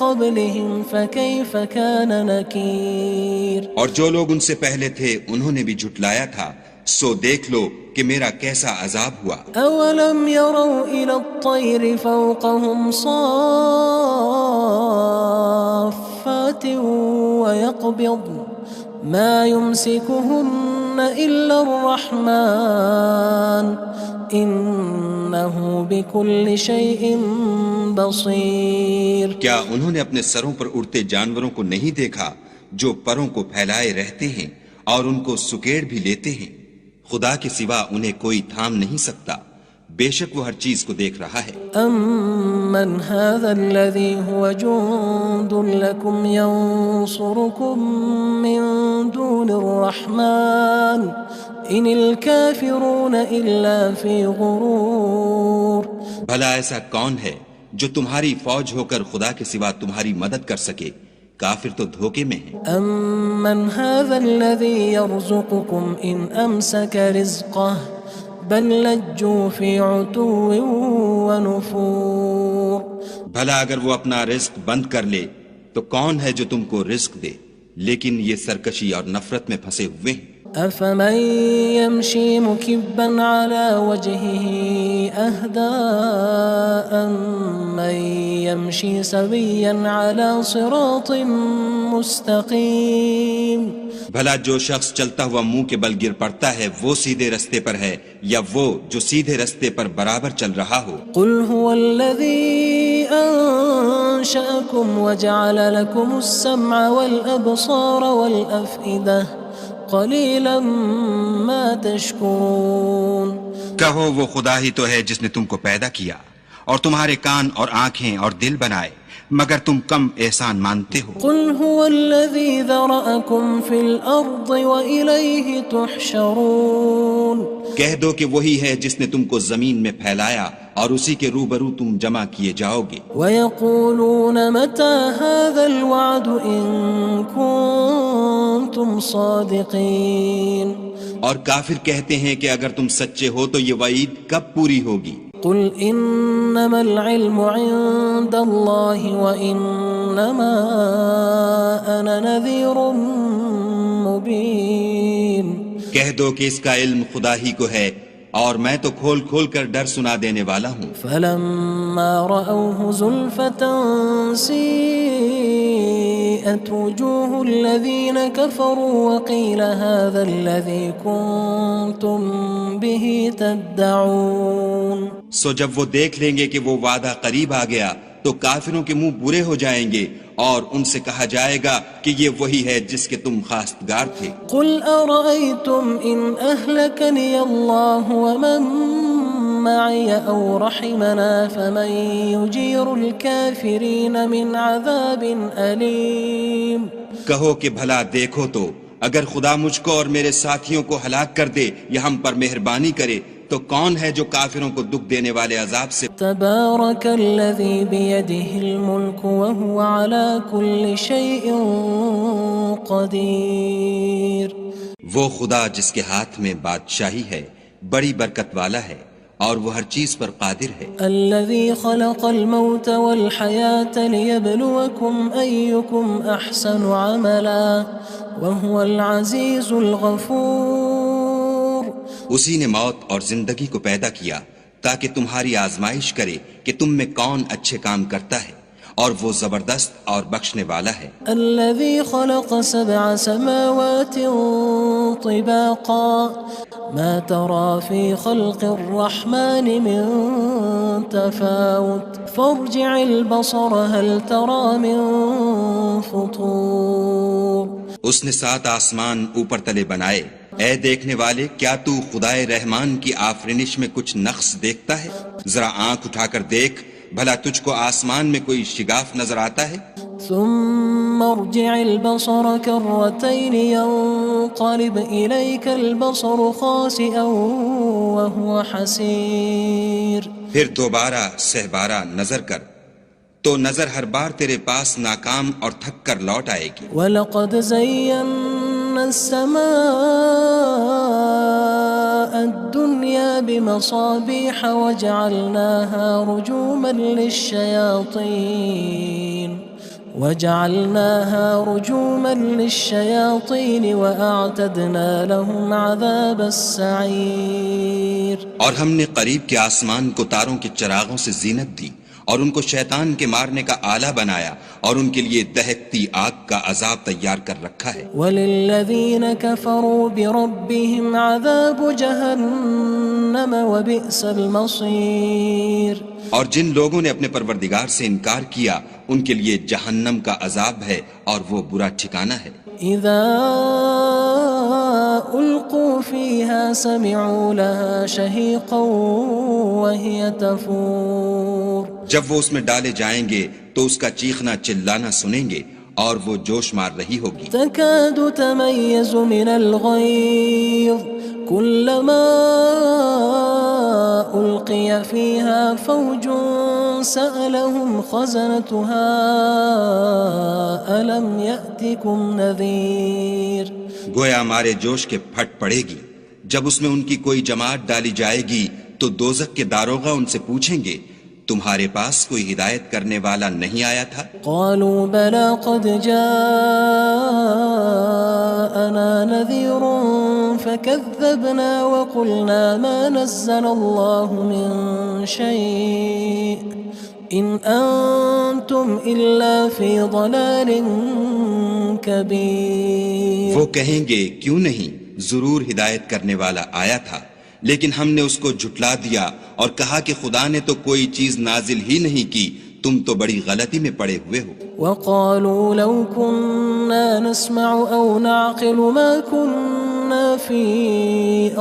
قَبْلِهِمْ فَكَيْفَ كَانَ نَكِيرٌ. اور جو لوگ ان سے پہلے تھے انہوں نے بھی جھٹلایا تھا، سو دیکھ لو کہ میرا کیسا عذاب ہوا. أَوَلَمْ يَرَوْا إِلَى الطَّيْرِ فَوْقَهُمْ صَافَّاتٍ وَيَقْبِضْنَ مَا يُمْسِكُهُنَّ إِلَّا الرَّحْمَنُ إِنَّهُ بِكُلِّ شَيْءٍ بَصِيرٌ. کیا انہوں نے اپنے سروں پر اڑتے جانوروں کو نہیں دیکھا جو پروں کو پھیلائے رہتے ہیں اور ان کو سکیڑ بھی لیتے ہیں؟ خدا کے سوا انہیں کوئی تھام نہیں سکتا، بے شک وہ ہر چیز کو دیکھ رہا ہے. أَمَّنْ هَذَا الَّذِي هُوَ جُندٌ لَكُمْ يَنصُرُكُم مِّن دُونِ الرَّحْمَنِ إِنِ الْكَافِرُونَ إِلَّا فِي غُرُورٍ. بھلا ایسا کون ہے جو تمہاری فوج ہو کر خدا کے سوا تمہاری مدد کر سکے؟ کافر تو دھوکے میں ہیں. أَمَّنْ هَذَا الَّذِي يَرْزُقُكُمْ إِنْ أَمْسَكَ رِزْقَهُ بل لجوا فی عتو ونفور. بھلا اگر وہ اپنا رزق بند کر لے تو کون ہے جو تم کو رزق دے؟ لیکن یہ سرکشی اور نفرت میں پھنسے ہوئے ہیں. افمن يمشي مكبا على وجهه اهدى أمن يمشي سويا على صراط مستقيم. بھلا جو شخص چلتا ہوا منہ کے بل گر پڑتا ہے وہ سیدھے رستے پر ہے یا وہ جو سیدھے رستے پر برابر چل رہا ہو؟ قل هو الذي أنشأكم وجعل لكم السمع والأبصار والأفئدة قلیلا ما تشکرون. کہو وہ خدا ہی تو ہے جس نے تم کو پیدا کیا اور تمہارے کان اور آنکھیں اور دل بنائے مگر تم کم احسان مانتے ہو. قل هو الذی ذرأکم فی الارض وإلیہ تحشرون. کہہ دو کہ وہی ہے جس نے تم کو زمین میں پھیلایا اور اسی کے روبرو تم جمع کیے جاؤ گے. وَيَقُولُونَ مَتَى هَذَا الْوَعْدُ إِن كُنتُمْ صَادِقِينَ. اور کافر کہتے ہیں کہ اگر تم سچے ہو تو یہ وعید کب پوری ہوگی؟ قُلْ إِنَّمَا الْعِلْمُ عِندَ اللَّهِ وَإِنَّمَا أَنَا نَذِيرٌ مُبِينٌ. کہہ دو کہ اس کا علم خدا ہی کو ہے اور میں تو کھول کھول کر ڈر سنا دینے والا ہوں. فَلَمَّا رَأَوْهُ زُلْفَةً سِيئَتْ وُجُوهُ الَّذِينَ كَفَرُوا وَقِيلَ هَذَا الَّذِي كُنتُم بِهِ تَدَّعُونَ. سو جب وہ دیکھ لیں گے کہ وہ وعدہ قریب آ گیا تو کافروں کے منہ برے ہو جائیں گے اور ان سے کہا جائے گا کہ یہ وہی ہے جس کے تم خواستگار تھے. قل ارأيتم ان اهلكني الله ومن معي او رحمنا فمن يجير الكافرين من عذاب أليم. کہو کہ بھلا دیکھو تو اگر خدا مجھ کو اور میرے ساتھیوں کو ہلاک کر دے یا ہم پر مہربانی کرے تو کون ہے جو کافروں کو دکھ دینے والے عذاب سے؟ تبارک الذی بیدہ الملک وہو علی کل شیء قدیر. وہ خدا جس کے ہاتھ میں بادشاہی ہے بڑی برکت والا ہے اور وہ ہر چیز پر قادر ہے. الذی خلق الموت والحیاة لیبلوکم ایکم احسن عملا وہو العزیز الغفور. اسی نے موت اور زندگی کو پیدا کیا تاکہ تمہاری آزمائش کرے کہ تم میں کون اچھے کام کرتا ہے اور وہ زبردست اور بخشنے والا ہے. الذي خلق 7 سماوات طباقا ما ترى في خلق الرحمن من تفاوت فارجع البصر هل ترى من فطور. اس نے 7 آسمان اوپر تلے بنائے. اے دیکھنے والے کیا تو خدائے رحمان کی آفرینش میں کچھ نقص دیکھتا ہے؟ ذرا آنکھ اٹھا کر دیکھ بھلا تجھ کو آسمان میں کوئی شگاف نظر آتا ہے؟ ثم ارجع البصر كرتين ينقلب إليك البصر خاسئا وهو حسير. پھر دوبارہ سہبارہ نظر کر تو نظر ہر بار تیرے پاس ناکام اور تھک کر لوٹ آئے گی. وَلَقَدْ زَيَّنَّا السَّمَاءَ الدُّنْيَا بِمَصَابِيحَ وَجَعَلْنَاهَا رُجُومًا لِلشَّيَاطِينِ وَأَعْتَدْنَا لَهُمْ عَذَابَ السَّعِيرِ. اور ہم نے قریب کے آسمان کو تاروں کے چراغوں سے زینت دی اور ان کو شیطان کے مارنے کا آلہ بنایا اور ان کے لیے دہکتی آگ کا عذاب تیار کر رکھا ہے. وَلِلَّذِينَ كَفَرُوا بِرَبِّهِمْ عَذَابُ جَهَنَّمَ وَبِئْسَ الْمَصِيرُ. اور جن لوگوں نے اپنے پروردگار سے انکار کیا ان کے لیے جہنم کا عذاب ہے اور وہ برا ٹھکانہ ہے. اذا القوا فيها إذا سمعوا لها شهيقا وهي تفور جب وہ اس میں ڈالے جائیں گے تو اس کا چیخنا چلانا سنیں گے اور وہ جوش مار رہی ہوگی. تكاد تميز من الغيظ كلما ألقي فيها فوج سألهم خزنتها ألم يأتكم نذير. گویا مارے جوش کے پھٹ پڑے گی. جب اس میں ان کی کوئی جماعت ڈالی جائے گی تو دوزخ کے داروغہ ان سے پوچھیں گے تمہارے پاس کوئی ہدایت کرنے والا نہیں آیا تھا؟ قالوا بلى قد جاءنا نذير فكذبنا وقلنا ما نزل الله من شيء إن أنتم إلا في ضلال كبير. وہ کہیں گے کیوں نہیں، ضرور ہدایت کرنے والا آیا تھا، لیکن ہم نے اس کو جھٹلا دیا اور کہا کہ خدا نے تو کوئی چیز نازل ہی نہیں کی، تم تو بڑی غلطی میں پڑے ہوئے ہو. وقالوا لو كنا نسمع أو نعقل ما كنا في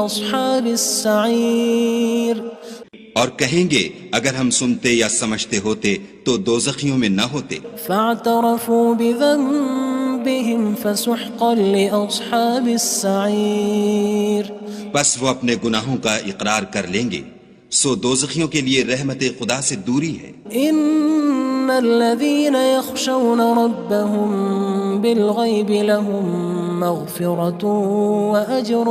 أصحاب السعير. اور کہیں گے اگر ہم سنتے یا سمجھتے ہوتے تو دوزخیوں میں نہ ہوتے. فاعترفوا بذنبهم فسحقا لأصحاب السعير. بس وہ اپنے گناہوں کا اقرار کر لیں گے، سو دوزخیوں کے لیے رحمت خدا سے دوری ہے. ان الذين يخشون ربهم بالغيب لهم مغفرة وأجر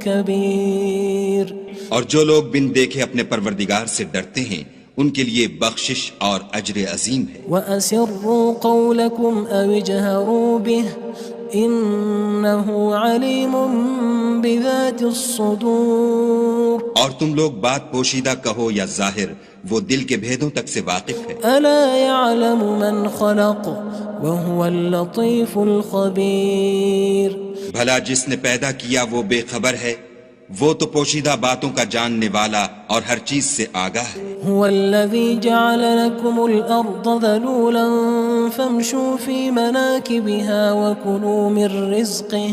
كبير. اور جو لوگ بن دیکھے اپنے پروردگار سے ڈرتے ہیں ان کے لیے بخشش اور اجر عظیم ہے. وَأَسِرُّوا قَوْلَكُمْ أَوِ اجْهَرُوا بِهِ إِنَّهُ عَلِيمٌ بِذَاتِ الصُّدُورِ. اور تم لوگ بات پوشیدہ کہو یا ظاہر، وہ دل کے بھیدوں تک سے واقف ہے. أَلَا يَعْلَمُ مَنْ خَلَقَ وَهُوَ اللَّطِيفُ الْخَبِيرُ. بھلا جس نے پیدا کیا وہ بے خبر ہے، وہ تو پوشیدہ باتوں کا جاننے والا اور ہر چیز سے آگاہ ہے. هو الذي جعل لكم الأرض ذلولا فامشوا في مناكبها وكلوا من رزقه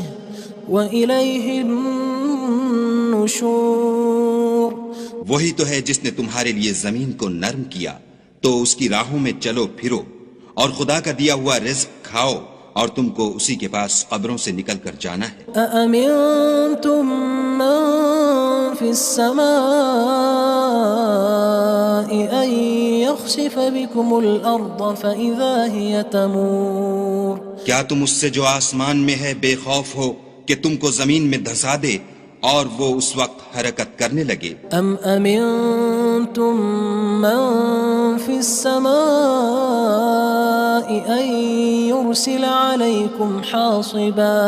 وإليه النشور. وہی تو ہے جس نے تمہارے لیے زمین کو نرم کیا تو اس کی راہوں میں چلو پھرو اور خدا کا دیا ہوا رزق کھاؤ اور تم کو اسی کے پاس قبروں سے نکل کر جانا ہے. أأمنتم من في السماء أن يخسف بكم الأرض فإذا هي تمور. کیا تم اس سے جو آسمان میں ہے بے خوف ہو کہ تم کو زمین میں دھسا دے اور وہ اس وقت حرکت کرنے لگے؟ ام امنتم من في السماء ان يرسل عليكم حاصبا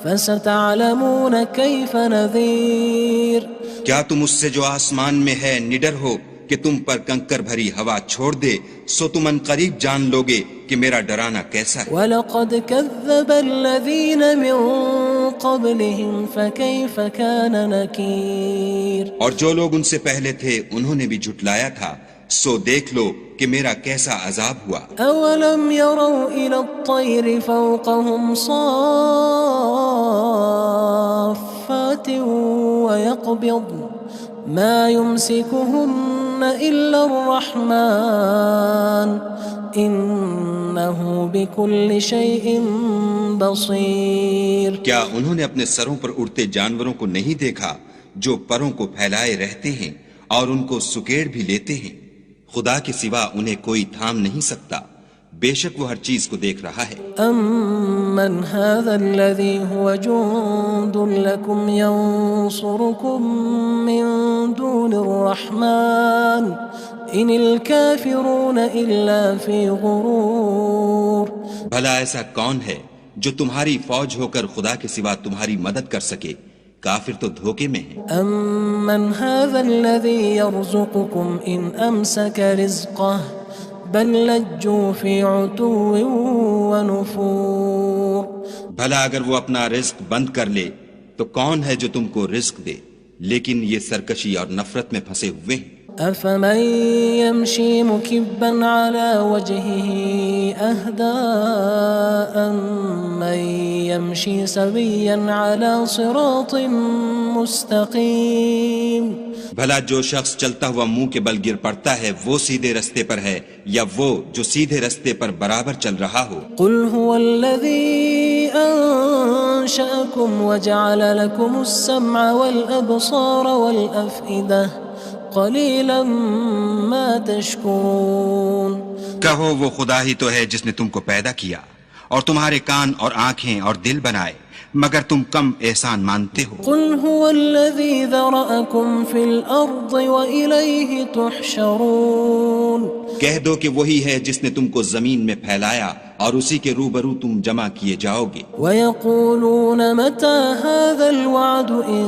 فستعلمون كيف نذير. کیا تم اس سے جو آسمان میں ہے نڈر ہو کہ تم پر کنکر بھری ہوا چھوڑ دے، سو تم ان قریب جان لوگے کہ میرا ڈرانا کیسا ہے. وَلَقَدْ كَذَّبَ الَّذِينَ مِن قَبْلِهِمْ فَكَيْفَ كَانَ نَكِيرٌ. اور جو لوگ ان سے پہلے تھے انہوں نے بھی جھٹلایا تھا، سو دیکھ لو کہ میرا کیسا عذاب ہوا. أَوَلَمْ يَرَوْا إِلَى الطَّيْرِ فَوْقَهُمْ صَافَّاتٍ وَيَقْبِضْنَ مَا يُمْسِكُهُنَّ إِلَّا الرَّحْمَنُ إِنَّهُ بِكُلِّ شَيْءٍ بَصِيرٌ. کیا انہوں نے اپنے سروں پر اڑتے جانوروں کو نہیں دیکھا جو پروں کو پھیلائے رہتے ہیں اور ان کو سکیڑ بھی لیتے ہیں؟ خدا کے سوا انہیں کوئی تھام نہیں سکتا، بے شک وہ ہر چیز کو دیکھ رہا ہے. أَمَّنْ هَذَا الَّذِي هُوَ جُندٌ لَكُمْ يَنصُرُكُم مِّن دُونِ الرَّحْمَنِ إِنِ الْكَافِرُونَ إِلَّا فِي غُرُورٍ. بھلا ایسا کون ہے جو تمہاری فوج ہو کر خدا کے سوا تمہاری مدد کر سکے؟ کافر تو دھوکے میں ہیں. أَمَّنْ هَذَا الَّذِي يَرْزُقُكُمْ إِنْ أَمْسَكَ رِزْقَهُ بَلْ لَجُّوا فِي عُتُوٍّ وَنُفُورٍ. بھلا اگر وہ اپنا رزق بند کر لے تو کون ہے جو تم کو رزق دے؟ لیکن یہ سرکشی اور نفرت میں پھنسے ہوئے ہیں. أفمن يمشي مكبا على وجهه أهدى أمن يمشي سويا على صراط مستقيم بھلا جو شخص چلتا ہوا منہ کے بل گر پڑتا ہے وہ سیدھے رستے پر ہے یا وہ جو سیدھے رستے پر برابر چل رہا ہو؟ قل هو الذي أنشأكم وجعل لكم السمع والأبصار والأفئدة قلیلا ما تشکرون، کہو وہ خدا ہی تو ہے جس نے تم کو پیدا کیا اور تمہارے کان اور آنکھیں اور دل بنائے، مگر تم کم احسان مانتے ہو۔ قل هو الذي ذرأكم في الأرض وإليه تحشرون، کہہ دو کہ وہی ہے جس نے تم کو زمین میں پھیلایا اور اسی کے روبرو تم جمع کیے جاؤ گے۔ وَيَقُولُونَ مَتَى هَذَا الْوَعْدُ إِن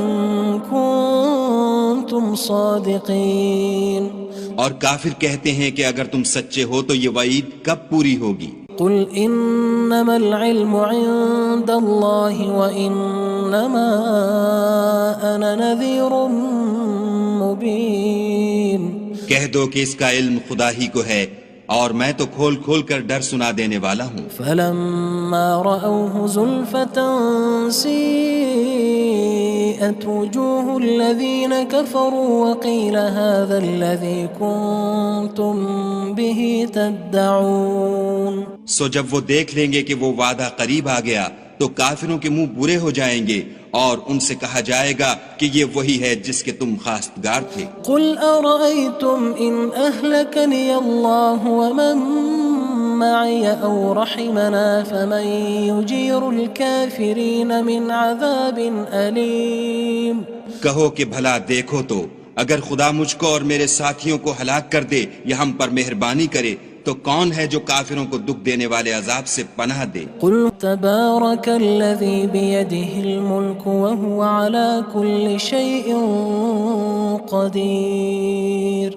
كُنتُمْ صَادِقِينَ، اور کافر کہتے ہیں کہ اگر تم سچے ہو تو یہ وعید کب پوری ہوگی؟ قل انما العلم عند الله وانما انا نذير مبين، کہہ دو کہ اس کا علم خدا ہی کو ہے اور میں تو کھول کھول کر ڈر سنا دینے والا ہوں۔ فلما رأوه زلفة سيئت وجوه الذين كفروا وقيل هذا الذي كنتم به تدعون، سو جب وہ دیکھ لیں گے کہ وہ وعدہ قریب آ گیا تو کافروں کے منہ برے ہو جائیں گے اور ان سے کہا جائے گا کہ یہ وہی ہے جس کے تم خواستگار تھے۔ قل أرأيتم إن أهلكني الله ومن معي أو رحمنا فمن يجير الكافرين من عذاب أليم، کہو کہ بھلا دیکھو تو اگر خدا مجھ کو اور میرے ساتھیوں کو ہلاک کر دے یا ہم پر مہربانی کرے تو کون ہے جو کافروں کو دکھ دینے والے عذاب سے پناہ دے؟ قل تبارك الذي بيده الملك وهو على كل شيء قدير،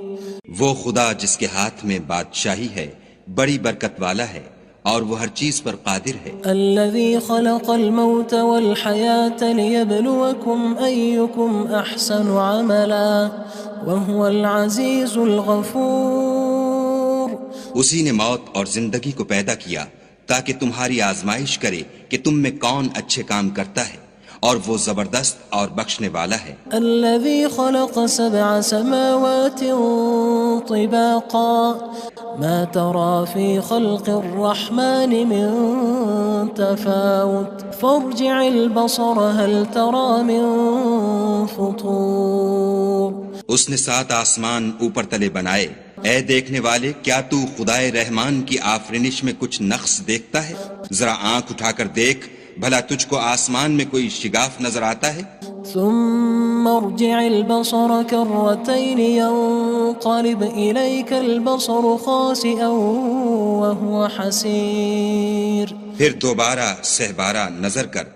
وہ خدا جس کے ہاتھ میں بادشاہی ہے بڑی برکت والا ہے اور وہ ہر چیز پر قادر ہے۔ الذي خلق الموت والحياة ليبلوكم أيكم أحسن عملا وهو العزيز الغفور، اسی نے موت اور زندگی کو پیدا کیا تاکہ تمہاری آزمائش کرے کہ تم میں کون اچھے کام کرتا ہے اور وہ زبردست اور بخشنے والا ہے۔ الذي خلق 7 سماوات طباقا ما ترى في خلق الرحمن من تفاوت فارجع البصر هل ترى من فطور، اس نے 7 آسمان اوپر تلے بنائے، اے دیکھنے والے کیا تو خدائے رحمان کی آفرینش میں کچھ نقص دیکھتا ہے؟ ذرا آنکھ اٹھا کر دیکھ بھلا تجھ کو آسمان میں کوئی شگاف نظر آتا ہے؟ ثم ارجع البصر كرتين ينقلب إليك البصر خاسئا وهو حسير، پھر دوبارہ سہبارہ نظر کر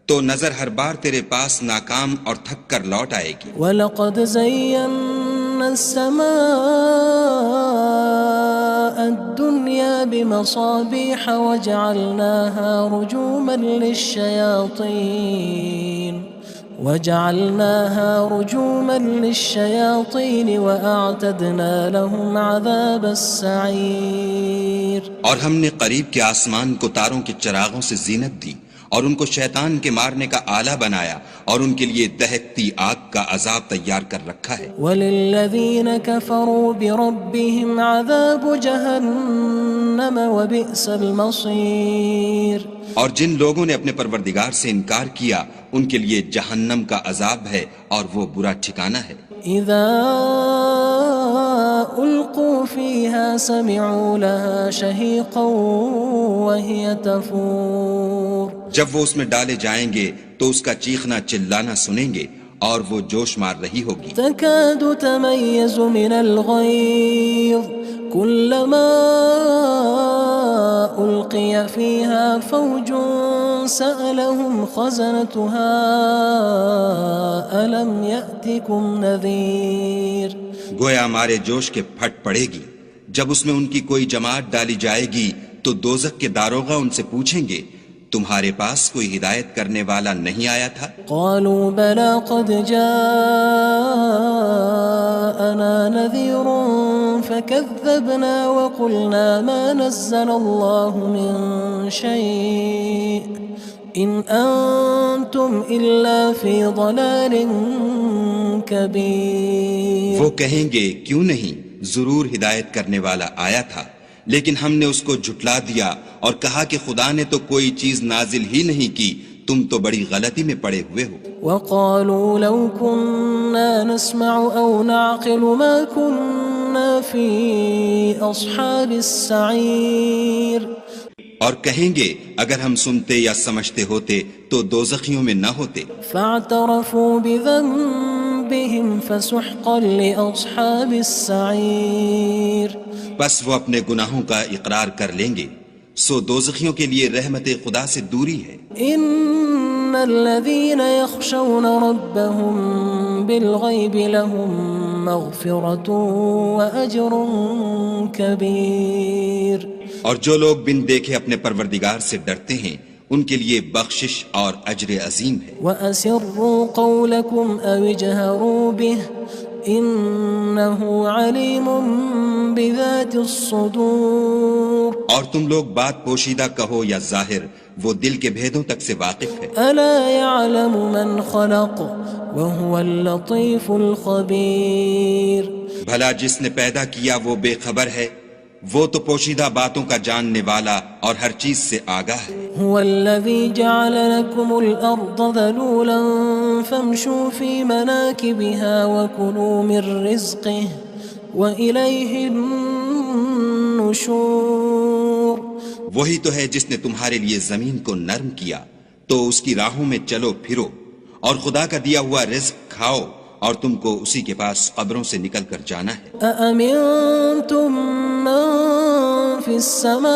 تو نظر ہر بار تیرے پاس ناکام اور تھک کر لوٹ آئے گی۔ وَلَقَدْ زَيَّنَّا السَّمَاءَ الدُّنْيَا بِمَصَابِيحَ وَجَعَلْنَاهَا رُجُومًا لِلشَّيَاطِينِ وَأَعْتَدْنَا لَهُمْ عَذَابَ السَّعِيرِ، اور ہم نے قریب کے آسمان کو تاروں کے چراغوں سے زینت دی اور ان کو شیطان کے مارنے کا آلہ بنایا اور ان کے لیے دہکتی آگ کا عذاب تیار کر رکھا ہے۔ وَلِلَّذِينَ كَفَرُوا بِرَبِّهِمْ عَذَابُ جَهَنَّمَ وَبِئْسَ الْمَصِيرُ، اور جن لوگوں نے اپنے پروردگار سے انکار کیا ان کے لیے جہنم کا عذاب ہے اور وہ برا ٹھکانہ ہے۔ اذا القوا فيها سمعوا لها شهيقا وهي تفور، جب وہ اس میں ڈالے جائیں گے تو اس کا چیخنا چلانا سنیں گے اور وہ جوش مار رہی ہوگی۔ تكاد تميز من الغيظ كلما ألقي فيها فوج سألهم خزنتها ألم يأتكم نذير، گویا مارے جوش کے پھٹ پڑے گی جب اس میں ان کی کوئی جماعت ڈالی جائے گی تو دوزخ کے داروغہ ان سے پوچھیں گے تمہارے پاس کوئی ہدایت کرنے والا نہیں آیا تھا؟ قالوا بلى قد جاءنا جاءنا نذير فكذبنا وقلنا ما نزل الله من شيء إن أنتم إلا في ضلال كبير. وہ کہیں گے کیوں نہیں، ضرور ہدایت کرنے والا آیا تھا، لیکن ہم نے اس کو جھٹلا دیا اور کہا کہ خدا نے تو کوئی چیز نازل ہی نہیں کی، تم تو بڑی غلطی میں پڑے ہوئے ہو. وقالوا لو كنا نسمع أو نعقل ما كنا في أصحاب السعير. اور کہیں گے اگر ہم سنتے یا سمجھتے ہوتے تو دوزخیوں میں نہ ہوتے. فاعترفوا بذنبهم فسحقا لأصحاب السعير. بس وہ اپنے گناہوں کا اقرار کر لیں گے، سو دوزخیوں کے لیے رحمت خدا سے دوری ہے. ان الذين يخشون ربهم بالغيب لهم مغفرة وأجر كبير. اور جو لوگ بن دیکھے اپنے پروردگار سے ڈرتے ہیں ان کے لیے بخشش اور اجر عظیم ہے. وَأَسِرُّوا قَوْلَكُمْ أَوِ اجْهَرُوا بِهِ إِنَّهُ عَلِيمٌ بِذَاتِ الصُّدُورِ. اور تم لوگ بات پوشیدہ کہو یا ظاہر، وہ دل کے بھیدوں تک سے واقف ہے. أَلَا يَعْلَمُ مَنْ خَلَقَ وَهُوَ اللَّطِيفُ الْخَبِيرُ. بھلا جس نے پیدا کیا وہ بے خبر ہے، وہ تو پوشیدہ باتوں کا جاننے والا اور ہر چیز سے آگاہ ہے. هو الذي جعل لكم الأرض ذلولا فامشوا في مناكبها وكلوا من رزقه وإليه النشور. وہی تو ہے جس نے تمہارے لیے زمین کو نرم کیا تو اس کی راہوں میں چلو پھرو، اور خدا کا دیا ہوا رزق کھاؤ، اور تم کو اسی کے پاس قبروں سے نکل کر جانا ہے. أأمنتم من في السماء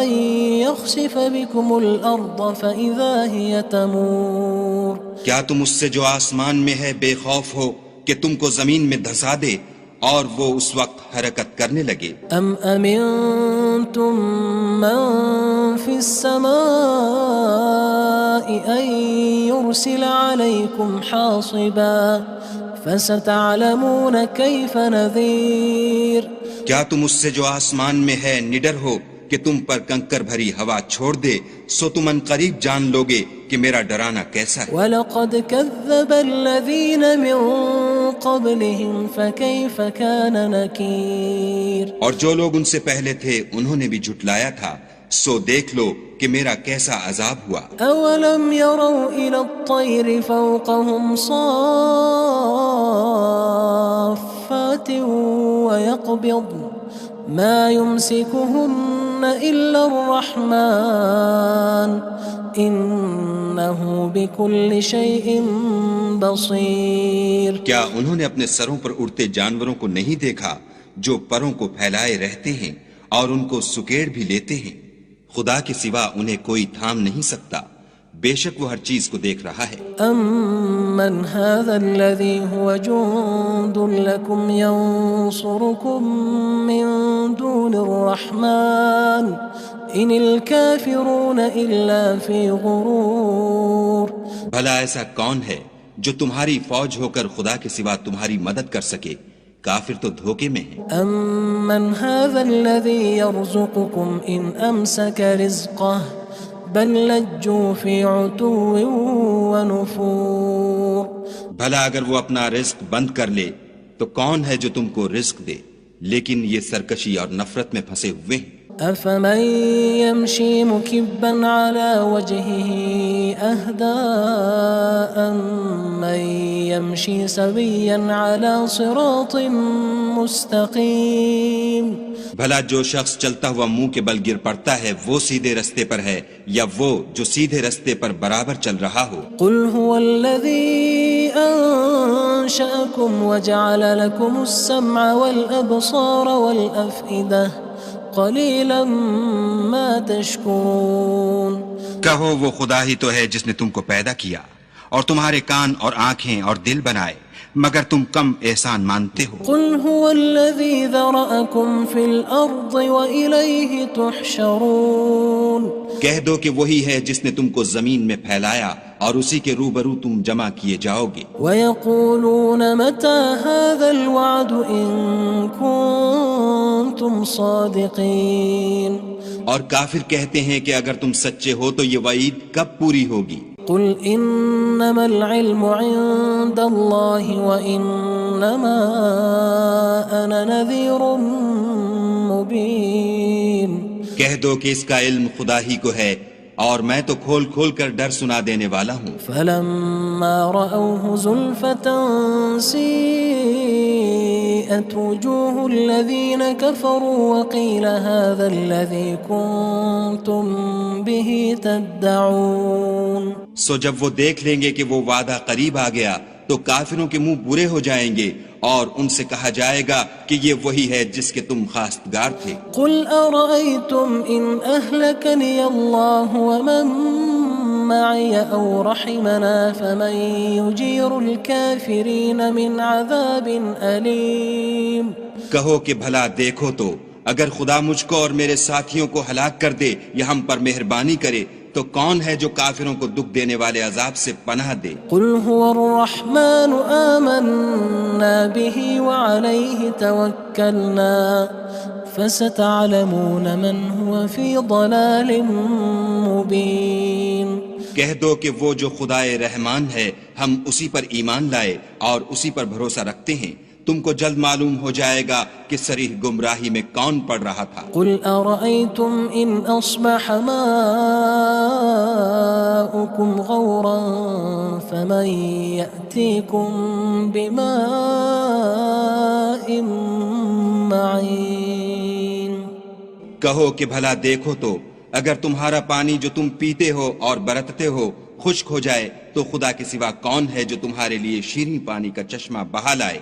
أن يخسف بكم الأرض فإذا هي تمور. کیا تم اس سے جو آسمان میں ہے بے خوف ہو کہ تم کو زمین میں دھسا دے اور وہ اس وقت حرکت کرنے لگے؟ ام امنتم من في السماء ان يرسل عليكم حاصبا فستعلمون كيف نذير. کیا تم اس سے جو آسمان میں ہے نڈر ہو کہ تم پر کنکر بھری ہوا چھوڑ دے، سو تم ان قریب جان لوگے کہ میرا ڈرانا کیسا ہے. وَلَقَدْ كَذَّبَ الَّذِينَ مِن قَبْلِهِمْ فَكَيْفَ كَانَ نَكِيرٌ. اور جو لوگ ان سے پہلے تھے انہوں نے بھی جھٹلایا تھا، سو دیکھ لو کہ میرا کیسا عذاب ہوا. أَوَلَمْ يَرَوْا إِلَى الطَّيْرِ فَوْقَهُمْ صَافَّاتٍ وَيَقْبِضْنَ مَا يُمْسِكُهُنَّ إِلَّا الرَّحْمَنُ إِنَّهُ بِكُلِّ شَيْءٍ بَصِيرٌ. کیا انہوں نے اپنے سروں پر اڑتے جانوروں کو نہیں دیکھا جو پروں کو پھیلائے رہتے ہیں اور ان کو سکیڑ بھی لیتے ہیں؟ خدا کے سوا انہیں کوئی تھام نہیں سکتا، بے شک وہ ہر چیز کو دیکھ رہا ہے. أَمَّنْ هَذَا الَّذِي هُوَ جُندٌ لَكُمْ يَنصُرُكُم مِّن دُونِ الرَّحْمَنِ إِنِ الْكَافِرُونَ إِلَّا فِي غُرُورٍ. بھلا ایسا کون ہے جو تمہاری فوج ہو کر خدا کے سوا تمہاری مدد کر سکے؟ کافر تو دھوکے میں ہیں. أَمَّنْ هَذَا الَّذِي يَرْزُقُكُمْ إِنْ أَمْسَكَ رِزْقَهُ بَلْ لَجُّوا فِي عُتُوٍّ وَنُفُورٍ. بھلا اگر وہ اپنا رزق بند کر لے تو کون ہے جو تم کو رزق دے، لیکن یہ سرکشی اور نفرت میں پھنسے ہوئے ہیں. أَفَمَن يَمْشِي مُكِبًّا عَلَى وَجْهِهِ أَهْدَىٰ أَمَّن يَمْشِي سَوِيًّا عَلَى صِرَاطٍ مُّسْتَقِيمٍ. بھلا جو شخص چلتا ہوا منہ کے بل گر پڑتا ہے وہ سیدھے رستے پر ہے یا وہ جو سیدھے رستے پر برابر چل رہا ہو؟ قُلْ هُوَ الَّذِي أَنشَأَكُمْ وَجَعَلَ لَكُمُ السَّمْعَ وَالْأَبْصَارَ وَالْأَفْئِدَةَ قَلِيلًا مَا تَشْكُرُونَ. کہو وہ خدا ہی تو ہے جس نے تم کو پیدا کیا اور تمہارے کان اور آنکھیں اور دل بنائے مگر تم کم احسان مانتے ہو۔ قل هو الذي ذرأكم في الأرض وإليه تحشرون، کہہ دو کہ وہی ہے جس نے تم کو زمین میں پھیلایا اور اسی کے روبرو تم جمع کیے جاؤ گے۔ ويقولون متى هذا الوعد إن كنتم صادقين، اور کافر کہتے ہیں کہ اگر تم سچے ہو تو یہ وعید کب پوری ہوگی؟ قل انما العلم عند الله وانما انا نذير مبين، کہہ دو کہ اس کا علم خدا ہی کو ہے اور میں تو کھول کھول کر ڈر سنا دینے والا ہوں۔ فلما رأوه زلفة سيئت وجوه الذين كفروا وقيل هذا الذي كنتم به تدعون، سو جب وہ دیکھ لیں گے کہ وہ وعدہ قریب آ گیا تو کافروں کے منہ برے ہو جائیں گے اور ان سے کہا جائے گا کہ یہ وہی ہے جس کے تم خواستگار تھے۔ قل أرأيتم إن أهلكني الله ومن معي أو رحمنا فمن يجير الكافرين من عذاب أليم، کہو کہ بھلا دیکھو تو اگر خدا مجھ کو اور میرے ساتھیوں کو ہلاک کر دے یا ہم پر مہربانی کرے تو کون ہے جو کافروں کو دکھ دینے والے عذاب سے پناہ دے؟ قل هو الرحمن آمنا به وعليه توكلنا فستعلمون من هو في ضلال مبين، کہہ دو کہ وہ جو خدائے رحمان ہے ہم اسی پر ایمان لائے اور اسی پر بھروسہ رکھتے ہیں، تم کو جلد معلوم ہو جائے گا کہ صریح گمراہی میں کون پڑ رہا تھا۔ قل أرأيتم إن أصبح ماؤكم غورا فمن يأتيكم بماء معين، کہو کہ بھلا دیکھو تو اگر تمہارا پانی جو تم پیتے ہو اور برتتے ہو خشک ہو جائے تو خدا کے سوا کون ہے جو تمہارے لیے شیریں پانی کا چشمہ بہا لائے؟